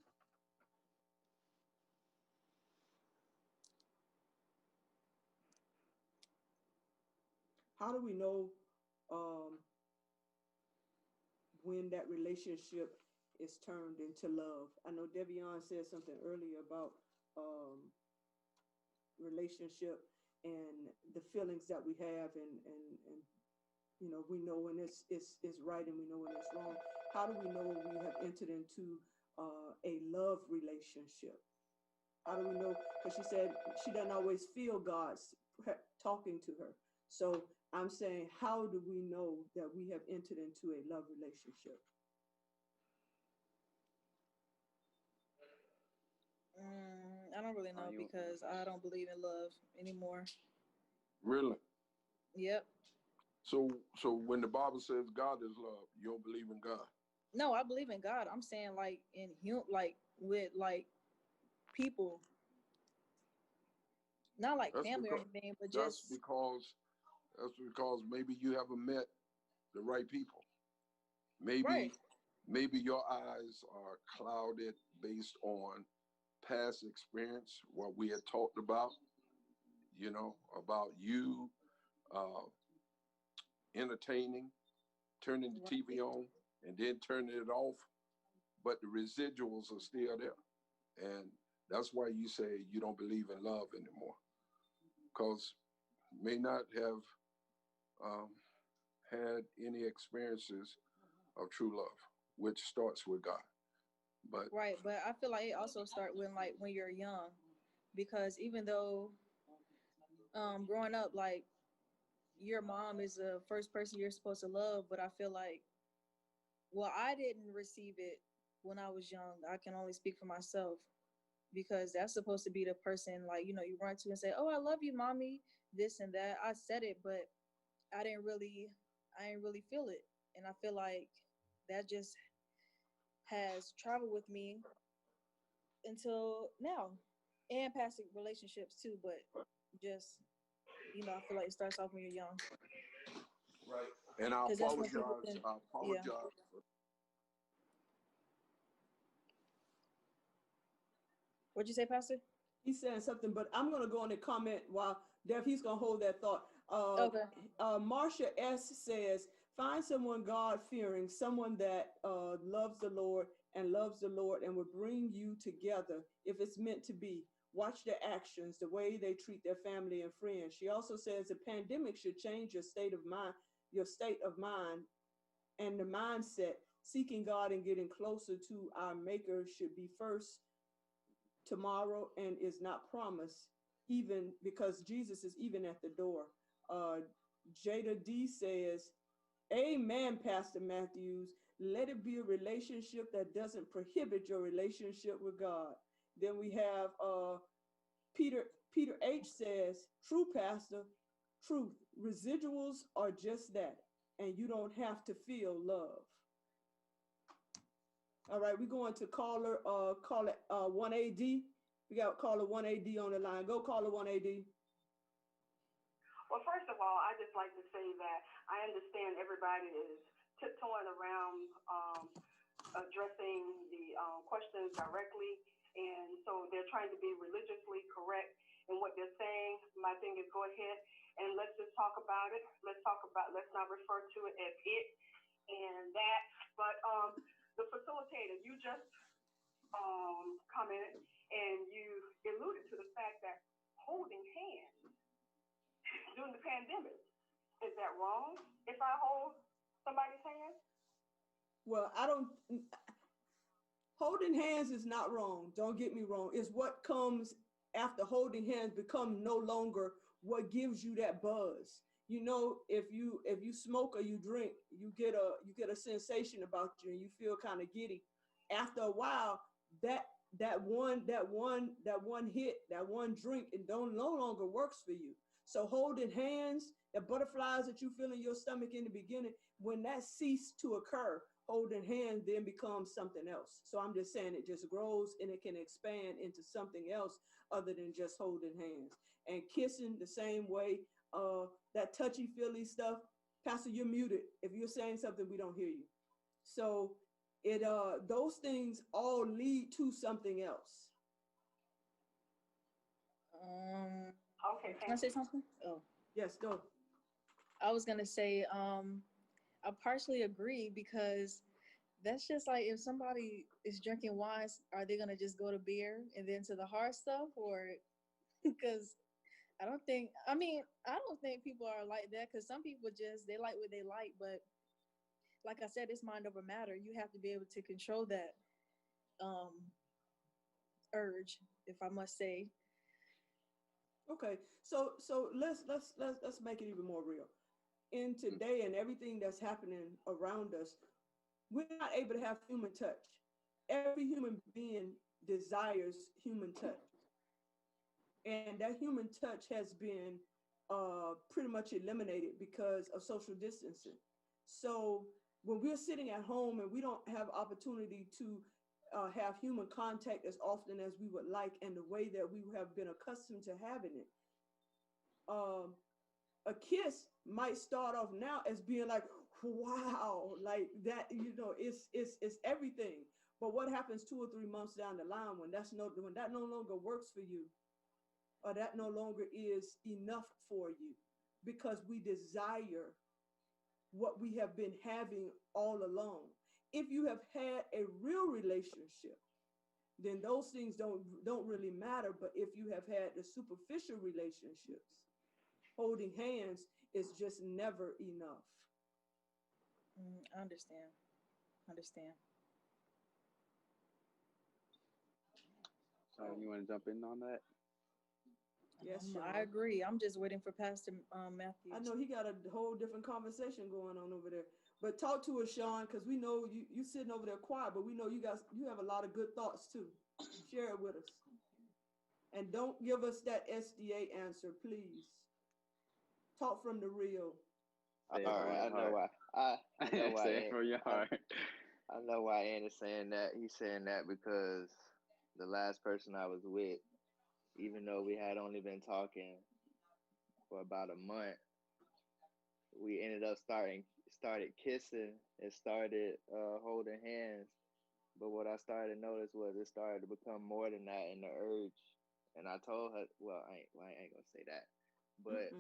How do we know when that relationship is turned into love? I know DEVION said something earlier about relationship and the feelings that we have, and you know, we know when it's right and we know when it's wrong. How do we know when we have entered into a love relationship? How do we know? Because she said she doesn't always feel God's talking to her. So I'm saying, how do we know that we have entered into a love relationship? I don't really know because I don't believe in love anymore. Really? Yep. So when the Bible says God is love, you don't believe in God? No, I believe in God. I'm saying like in him, like with like people, not like family or anything, but just that's because maybe you haven't met the right people. Maybe your eyes are clouded based on past experience, what we had talked about, you know, about you entertaining, turning the TV on and then turning it off, but the residuals are still there. And that's why you say you don't believe in love anymore, because you may not have had any experiences of true love, which starts with God. But but I feel like it also starts when you're young, because even though growing up, like your mom is the first person you're supposed to love, but I feel like, well, I didn't receive it when I was young. I can only speak for myself, because that's supposed to be the person, like, you know, you run to and say, oh, I love you, mommy, this and that. I said it, but I didn't really feel it. And I feel like that just has traveled with me until now, and past relationships too. But just, you know, I feel like it starts off when you're young. Right. And I apologize. Yeah. What'd you say, Pastor? He's saying something, but I'm going to go on and comment while Dev, he's going to hold that thought. Okay. Marsha S. says, find someone God-fearing, someone that loves the Lord and will bring you together if it's meant to be. Watch their actions, the way they treat their family and friends. She also says the pandemic should change your state of mind and the mindset. Seeking God and getting closer to our Maker should be first tomorrow and is not promised, even because Jesus is even at the door. Jada D says, amen, Pastor Matthews. Let it be a relationship that doesn't prohibit your relationship with God. Then we have Peter H says, true, Pastor, truth. Residuals are just that, and you don't have to feel love. All right, we're going to caller 1AD. We got caller 1AD on the line. Go caller 1AD. Well, first of all, I just like to say that I understand everybody is tiptoeing around addressing the questions directly. And so they're trying to be religiously correct in what they're saying. My thing is, go ahead and let's just talk about it. Let's not refer to it as it and that. But the facilitator, you just commented and you alluded to the fact that holding hands during the pandemic, is that wrong if I hold somebody's hand? Well, holding hands is not wrong. Don't get me wrong. It's what comes after holding hands become no longer what gives you that buzz. You know, if you smoke or you drink, you get a sensation about you and you feel kind of giddy. After a while, that that one hit, that one drink, it no longer works for you. So holding hands, the butterflies that you feel in your stomach in the beginning, when that ceased to occur, holding hands then becomes something else. So I'm just saying it just grows and it can expand into something else other than just holding hands. And kissing the same way, that touchy feely stuff. Pastor, you're muted. If you're saying something, we don't hear you. So it those things all lead to something else. Okay, can I say something? Oh, yes, go. I was gonna say, I partially agree, because that's just like, if somebody is drinking wine, are they gonna just go to beer and then to the hard stuff? Or because I don't think people are like that, because some people just, they like what they like. But like I said, it's mind over matter. You have to be able to control that urge, if I must say. Okay, so let's make it even more real. In today and everything that's happening around us, we're not able to have human touch. Every human being desires human touch. And that human touch has been pretty much eliminated because of social distancing. So when we're sitting at home and we don't have opportunity to have human contact as often as we would like, and the way that we have been accustomed to having it, a kiss might start off now as being like, wow, like that, you know, it's everything. But what happens 2 or 3 months down the line when that no longer works for you, or that no longer is enough for you, because we desire what we have been having all along. If you have had a real relationship, then those things don't really matter. But if you have had the superficial relationships, holding hands is just never enough. I understand. So you want to jump in on that? Yes, I agree. I'm just waiting for Pastor Matthews. I know he got a whole different conversation going on over there. But talk to us, Sean, because we know you sitting over there quiet, but we know you have a lot of good thoughts too. Share it with us. And don't give us that SDA answer, please. Talk from the real. All right, I know why. I know why. Say it from your heart. I know why Ann is saying that. He's saying that because the last person I was with, even though we had only been talking for about a month, we ended up started kissing and started holding hands. But what I started to notice was it started to become more than that in the urge. And I told her, well, I ain't gonna say that, but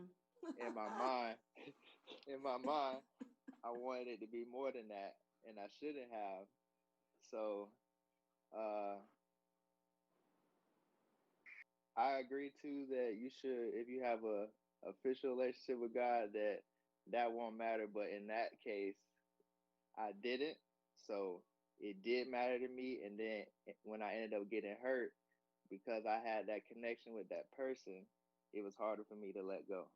in my mind, I wanted it to be more than that, and I shouldn't have. So, I agree too that you should, if you have a official relationship with God, that won't matter. But in that case, I didn't. So it did matter to me. And then when I ended up getting hurt, because I had that connection with that person, it was harder for me to let go.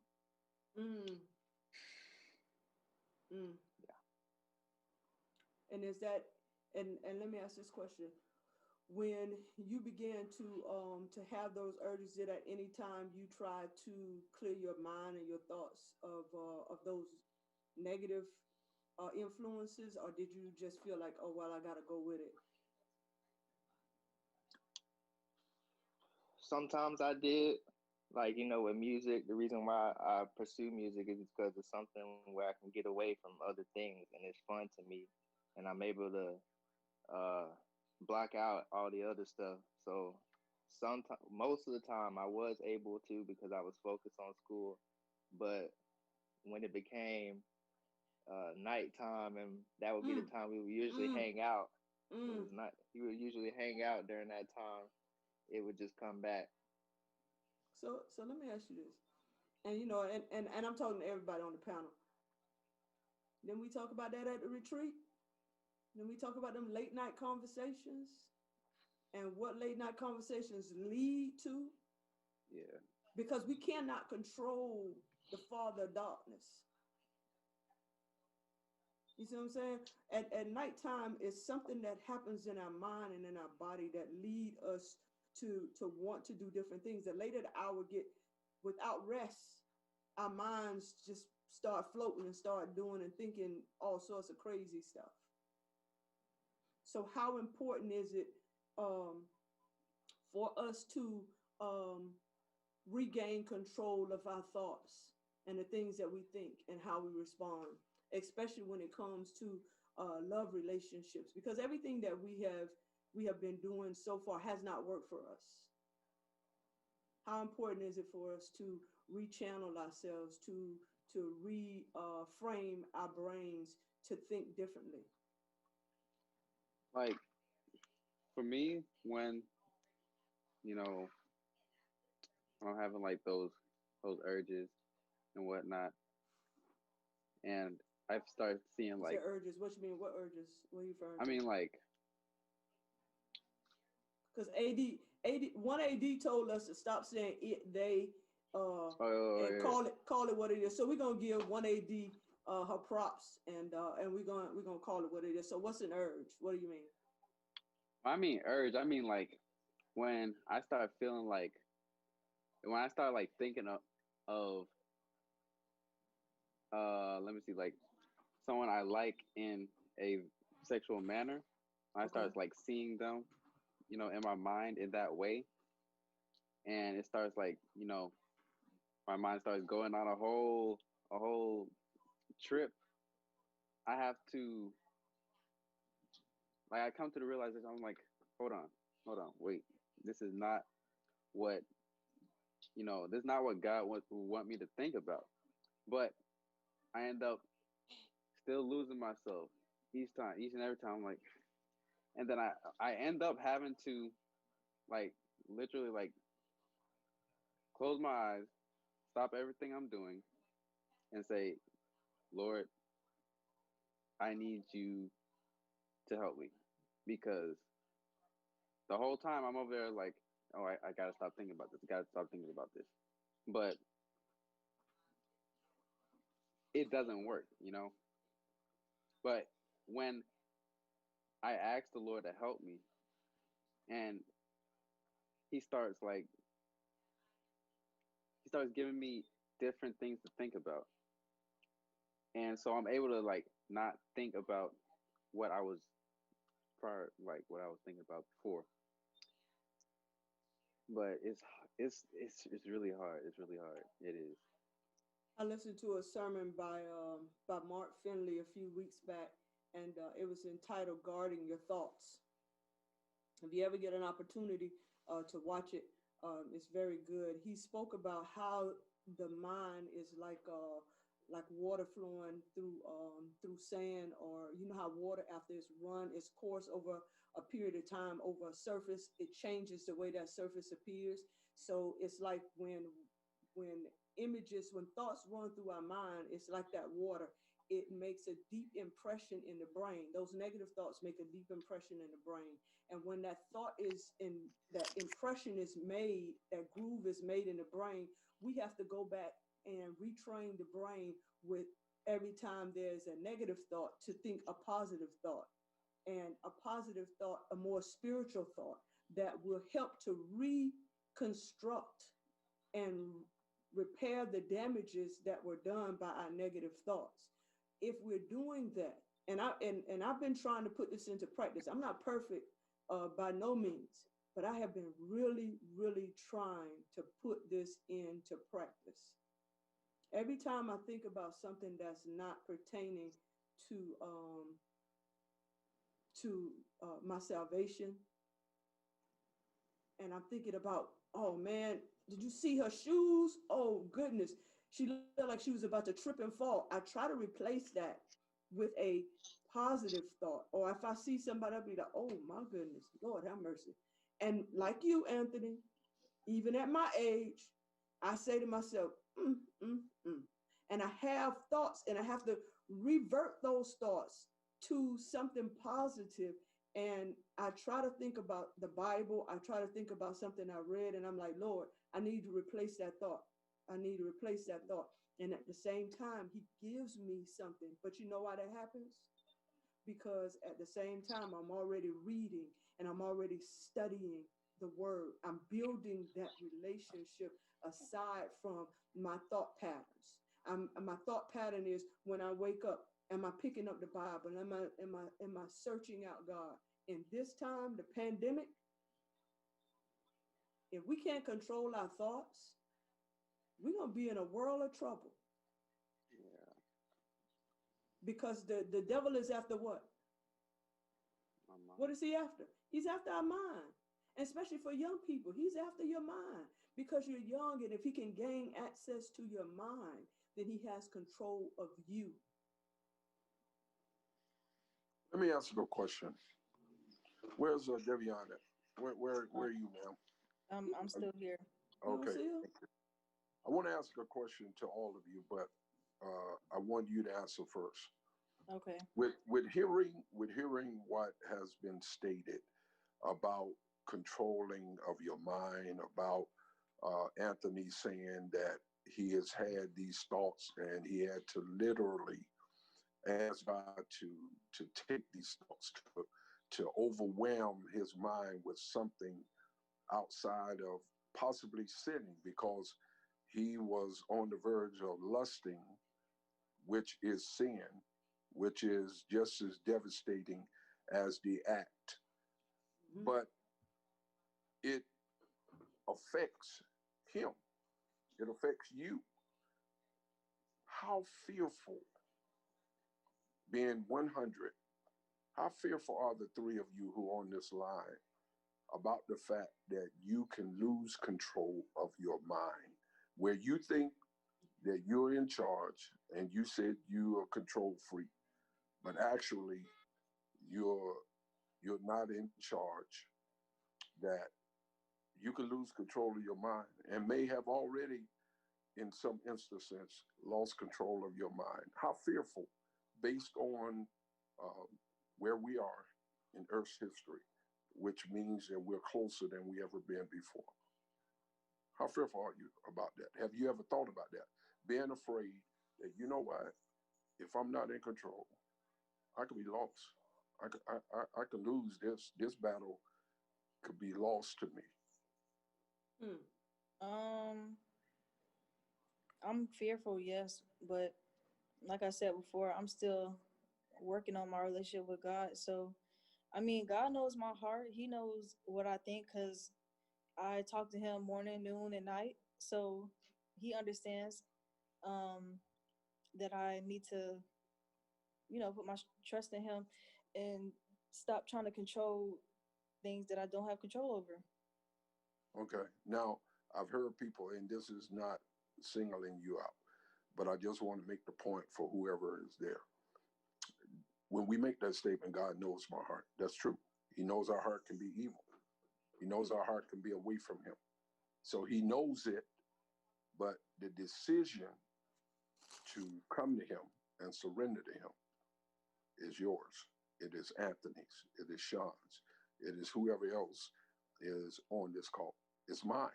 Yeah. And is that, and let me ask this question. When you began to have those urges, did at any time you try to clear your mind and your thoughts of those negative influences, or did you just feel like, oh, well, I got to go with it? Sometimes I did. Like, you know, with music, the reason why I pursue music is because it's something where I can get away from other things, and it's fun to me, and I'm able to block out all the other stuff. So most of the time I was able to, because I was focused on school. But when it became nighttime, and that would be the time we would usually hang out. It was not, you would usually hang out during that time. It would just come back. So let me ask you this, and you know, and I'm talking to everybody on the panel. Then we talk about that at the retreat. Then we talk about them late night conversations, and what late night conversations lead to. Yeah. Because we cannot control the father of darkness. You see what I'm saying? At nighttime, it's something that happens in our mind and in our body that lead us to want to do different things. The later the hour get, without rest, our minds just start floating and start doing and thinking all sorts of crazy stuff. So how important is it for us to regain control of our thoughts and the things that we think and how we respond, especially when it comes to love relationships? Because everything that we have been doing so far has not worked for us. How important is it for us to rechannel ourselves, to reframe our brains to think differently? Like for me, when you know I'm having like those urges and whatnot, and I've started seeing like urges. What you mean? What urges? What are you referring to? I mean like, because one AD told us to stop saying it, they, and call it what it is. So we're gonna give one AD her props, and we're gonna call it what it is. So what's an urge? What do you mean? I mean urge. I mean like when I start feeling like, when I start like thinking of let me see, like someone I like in a sexual manner, I start like seeing them, in my mind in that way, and it starts like, my mind starts going on a whole trip. I have to, like, I come to the realization, I'm like, hold on, wait, this is not what, this is not what God would want me to think about. But I end up still losing myself each and every time. I'm like, and then I end up having to, like, literally, like, close my eyes, stop everything I'm doing, and say, Lord, I need you to help me. Because the whole time I'm over there like, oh, I got to stop thinking about this. I got to stop thinking about this. But it doesn't work, But when I ask the Lord to help me, and he starts giving me different things to think about. And so I'm able to like not think about what I was what I was thinking about before. But it's really hard. It's really hard. It is. I listened to a sermon by Mark Finley a few weeks back, and it was entitled "Guarding Your Thoughts." If you ever get an opportunity to watch it, it's very good. He spoke about how the mind is like water flowing through sand, or you know how water, after it's run its course over a period of time over a surface, it changes the way that surface appears. So it's like when thoughts run through our mind, it's like that water. It makes a deep impression in the brain. Those negative thoughts make a deep impression in the brain. And when that that impression is made, that groove is made in the brain, we have to go back and retrain the brain with every time there's a negative thought to think a positive thought, and a positive thought, a more spiritual thought that will help to reconstruct and repair the damages that were done by our negative thoughts. If we're doing that, and I've been trying to put this into practice. I'm not perfect by no means, but I have been really, really trying to put this into practice. Every time I think about something that's not pertaining to my salvation, and I'm thinking about, oh man, did you see her shoes? Oh goodness, she looked like she was about to trip and fall. I try to replace that with a positive thought. Or if I see somebody, I'll be like, oh my goodness, Lord have mercy. And like you, Anthony, even at my age, I say to myself, and I have thoughts, and I have to revert those thoughts to something positive. And I try to think about the Bible. I try to think about something I read, and I'm like, Lord, I need to replace that thought. I need to replace that thought. And at the same time, he gives me something. But you know why that happens? Because at the same time, I'm already reading and I'm already studying the word. I'm building that relationship aside from my thought patterns. My thought pattern is when I wake up, am I picking up the Bible? Am I searching out God? In this time, the pandemic, if we can't control our thoughts, we're gonna be in a world of trouble. Yeah. Because the devil is after what? What is he after? He's after our mind. And especially for young people, he's after your mind because you're young. And if he can gain access to your mind, then he has control of you. Let me ask you a question. Where's DEVION at? Where are you, ma'am? I'm still here. Okay. I want to ask a question to all of you, but I want you to answer first. Okay. With hearing what has been stated about controlling of your mind, about Anthony saying that he has had these thoughts and he had to literally ask God to take these thoughts, to overwhelm his mind with something outside of possibly sinning, because he was on the verge of lusting, which is sin, which is just as devastating as the act. Mm-hmm. But it affects him. It affects you. How fearful, being 100, how fearful are the three of you who are on this line about the fact that you can lose control of your mind, where you think that you're in charge and you said you're a control freak, but actually you're not in charge, that you can lose control of your mind and may have already, in some instances, lost control of your mind. How fearful, based on where we are in Earth's history, which means that we're closer than we ever been before. How fearful are you about that? Have you ever thought about that? Being afraid that, you know what, if I'm not in control, I could be lost. I could lose this. This battle could be lost to me. I'm fearful, yes, but like I said before, I'm still working on my relationship with God. So, I mean, God knows my heart. He knows what I think because I talk to him morning, noon, and night. So he understands that I need to, put my trust in him and stop trying to control things that I don't have control over. Okay. Now, I've heard people, and this is not singling you out, but I just want to make the point for whoever is there. When we make that statement, God knows my heart, that's true. He knows our heart can be evil. He knows our heart can be away from him. So he knows it, but the decision to come to him and surrender to him is yours. It is Anthony's. It is Sean's. It is whoever else is on this call. It's mine.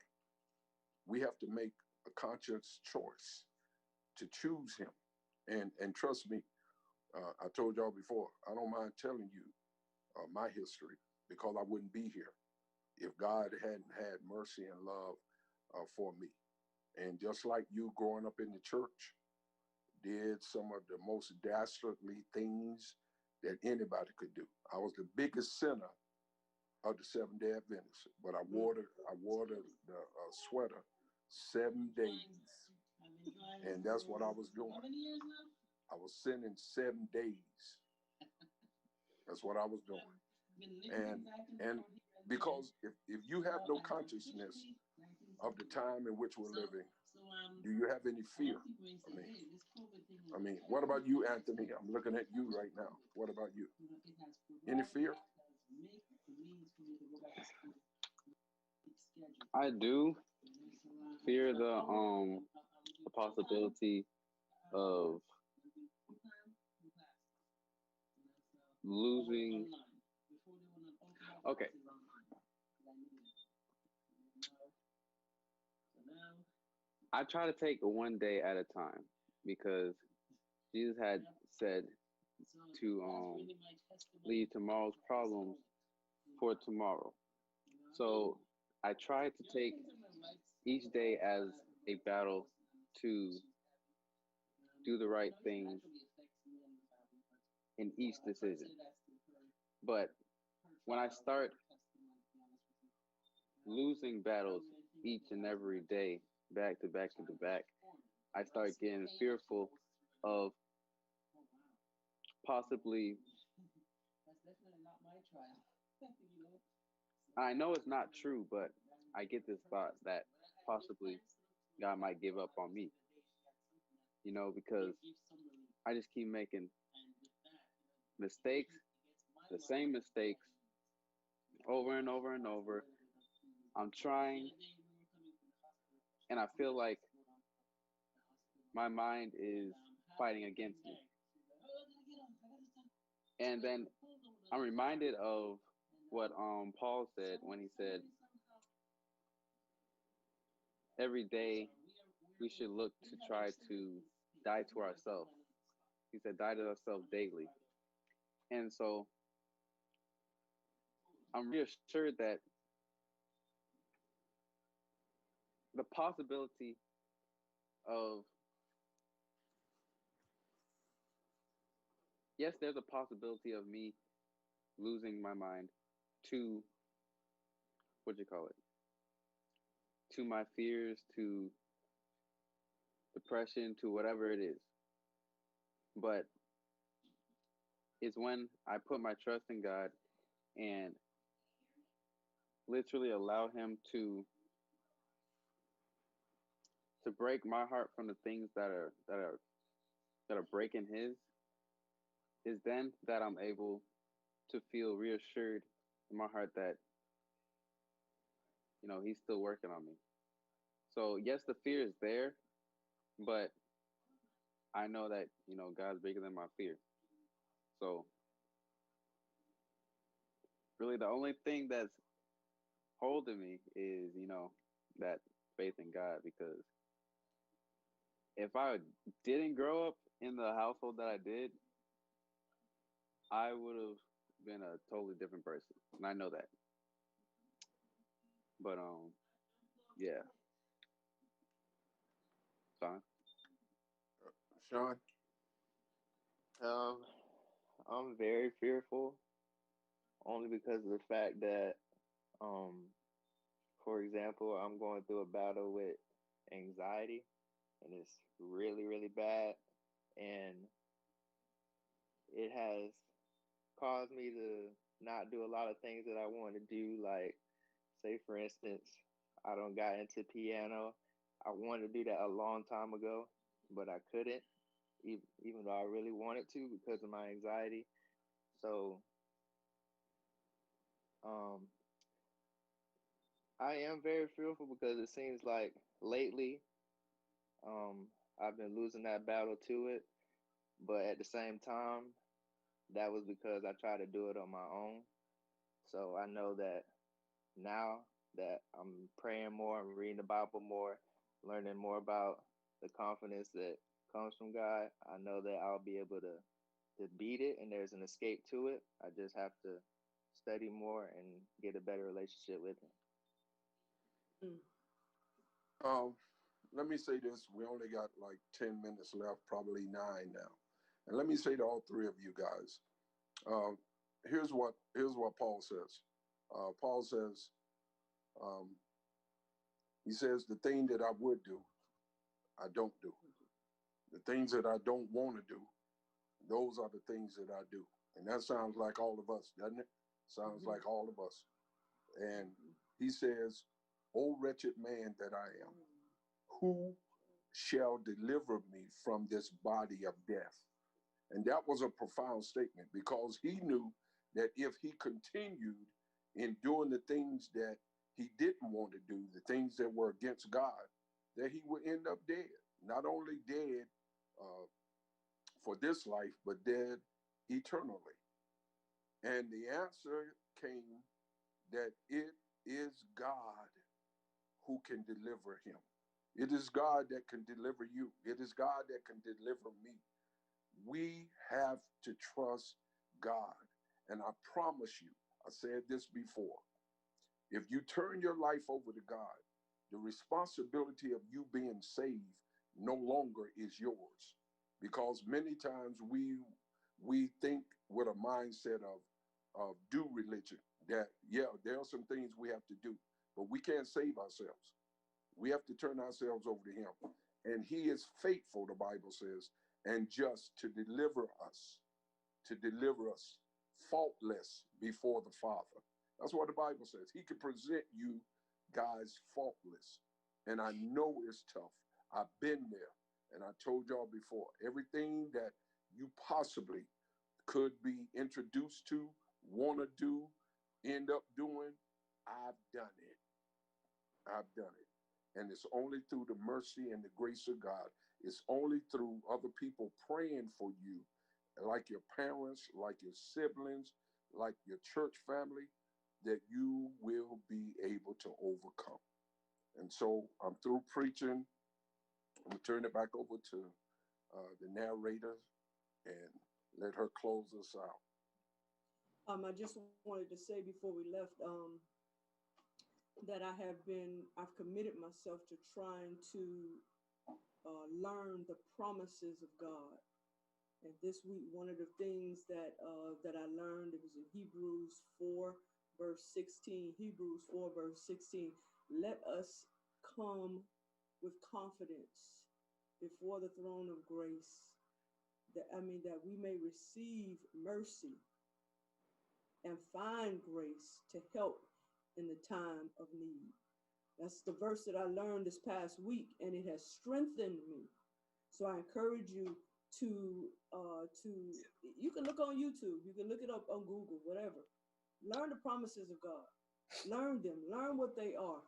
We have to make a conscious choice to choose him. And trust me, I told y'all before, I don't mind telling you my history, because I wouldn't be here if God hadn't had mercy and love for me. And just like you growing up in the church, did some of the most dastardly things that anybody could do. I was the biggest sinner of the Seventh-day Adventists, but I wore the sweater 7 days. And that's what I was doing. How many years now? I was sinning 7 days. That's what I was doing. And because if you have no consciousness of the time in which we're living, do you have any fear? I mean, what about you, Anthony? I'm looking at you right now. What about you? Any fear? I do fear the possibility of losing. Okay. I try to take one day at a time because Jesus had said to leave tomorrow's problems for tomorrow. So I try to take each day as a battle to do the right things in each decision. But when I start losing battles each and every day, back to back to the back, I start getting fearful of possibly. I know it's not true, but I get this thought that possibly God might give up on me, because I just keep making mistakes, the same mistakes over and over and over. I'm trying, and I feel like my mind is fighting against me. And then I'm reminded of what Paul said when he said, every day we should look to try to die to ourselves. He said, die to ourselves daily. And so I'm reassured that the possibility of, yes, there's a possibility of me losing my mind to, to my fears, to depression, to whatever it is. But it's when I put my trust in God and literally allow Him to break my heart from the things that are breaking His, is then that I'm able to feel reassured in my heart that He's still working on me. So yes, the fear is there, but I know that God's bigger than my fear. So really, the only thing that's holding me is that faith in God, because if I didn't grow up in the household that I did, I would have been a totally different person, and I know that. But yeah. Sean? Sean? I'm very fearful, only because of the fact that, for example, I'm going through a battle with anxiety, and it's really, really bad, and it has caused me to not do a lot of things that I want to do. Like, say for instance, I don't got into piano. I wanted to do that a long time ago, but I couldn't, even though I really wanted to because of my anxiety. So I am very fearful because it seems like lately I've been losing that battle to it, but at the same time, that was because I tried to do it on my own. So I know that now that I'm praying more, I'm reading the Bible more, learning more about the confidence that comes from God, I know that I'll be able to beat it, and there's an escape to it. I just have to study more and get a better relationship with Him. Let me say this. We only got like 10 minutes left, probably 9 now. And let me say to all three of you guys, here's what Paul says. Paul says, he says, the thing that I would do, I don't do. The things that I don't want to do, those are the things that I do. And that sounds like all of us, doesn't it? Sounds like all of us. And he says, O wretched man that I am, who shall deliver me from this body of death? And that was a profound statement, because he knew that if he continued in doing the things that he didn't want to do, the things that were against God, that he would end up dead. Not only dead for this life, but dead eternally. And the answer came that it is God who can deliver him. It is God that can deliver you. It is God that can deliver me. We have to trust God. And I promise you, I said this before, if you turn your life over to God, the responsibility of you being saved no longer is yours. Because many times we think with a mindset of do religion, that, yeah, there are some things we have to do, but we can't save ourselves. We have to turn ourselves over to him. And he is faithful, the Bible says, and just to deliver us faultless before the Father. That's what the Bible says. He can present you guys faultless. And I know it's tough. I've been there. And I told y'all before, everything that you possibly could be introduced to, want to do, end up doing, I've done it. I've done it. And it's only through the mercy and the grace of God. It's only through other people praying for you, like your parents, like your siblings, like your church family, that you will be able to overcome. And so I'm through preaching. I'm going to turn it back over to the narrator and let her close us out. I just wanted to say before we left that I've committed myself to trying to learn the promises of God. And this week, one of the things that I learned, it was in Hebrews 4, verse 16. Hebrews 4, verse 16. Let us come with confidence before the throne of grace, that we may receive mercy and find grace to help in the time of need. That's the verse that I learned this past week, and it has strengthened me. So I encourage you to you can look on YouTube, you can look it up on Google, whatever. Learn the promises of God. Learn them. Learn what they are.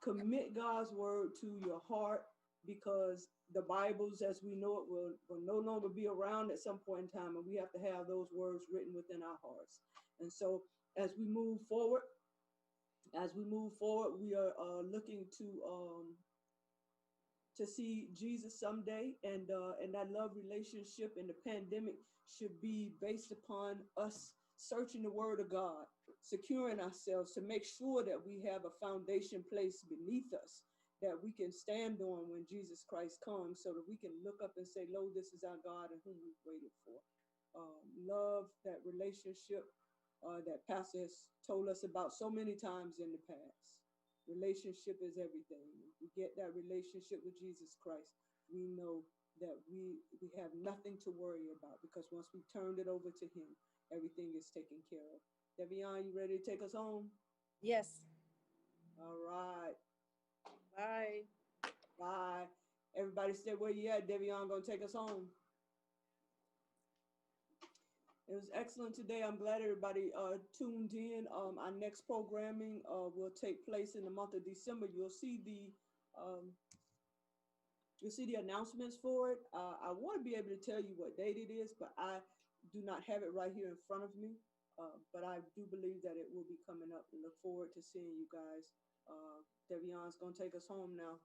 Commit God's word to your heart, because the Bibles, as we know it, will no longer be around at some point in time, and we have to have those words written within our hearts. And so as we move forward, we are looking to see Jesus someday, and that love relationship in the pandemic should be based upon us searching the word of God, securing ourselves to make sure that we have a foundation placed beneath us that we can stand on when Jesus Christ comes, so that we can look up and say, lo, this is our God in whom we've waited for. Love, that relationship that Pastor has told us about so many times in the past. Relationship is everything. If we get that relationship with Jesus Christ, we know that we have nothing to worry about, because once we turned it over to him, everything is taken care of. Devion, you ready to take us home? Yes. All right. Bye. Bye. Everybody stay where you at. Devion gonna take us home. It was excellent today. I'm glad everybody tuned in. Our next programming will take place in the month of December. You'll see the announcements for it. I want to be able to tell you what date it is, but I do not have it right here in front of me. But I do believe that it will be coming up, and look forward to seeing you guys. Devion's gonna take us home now.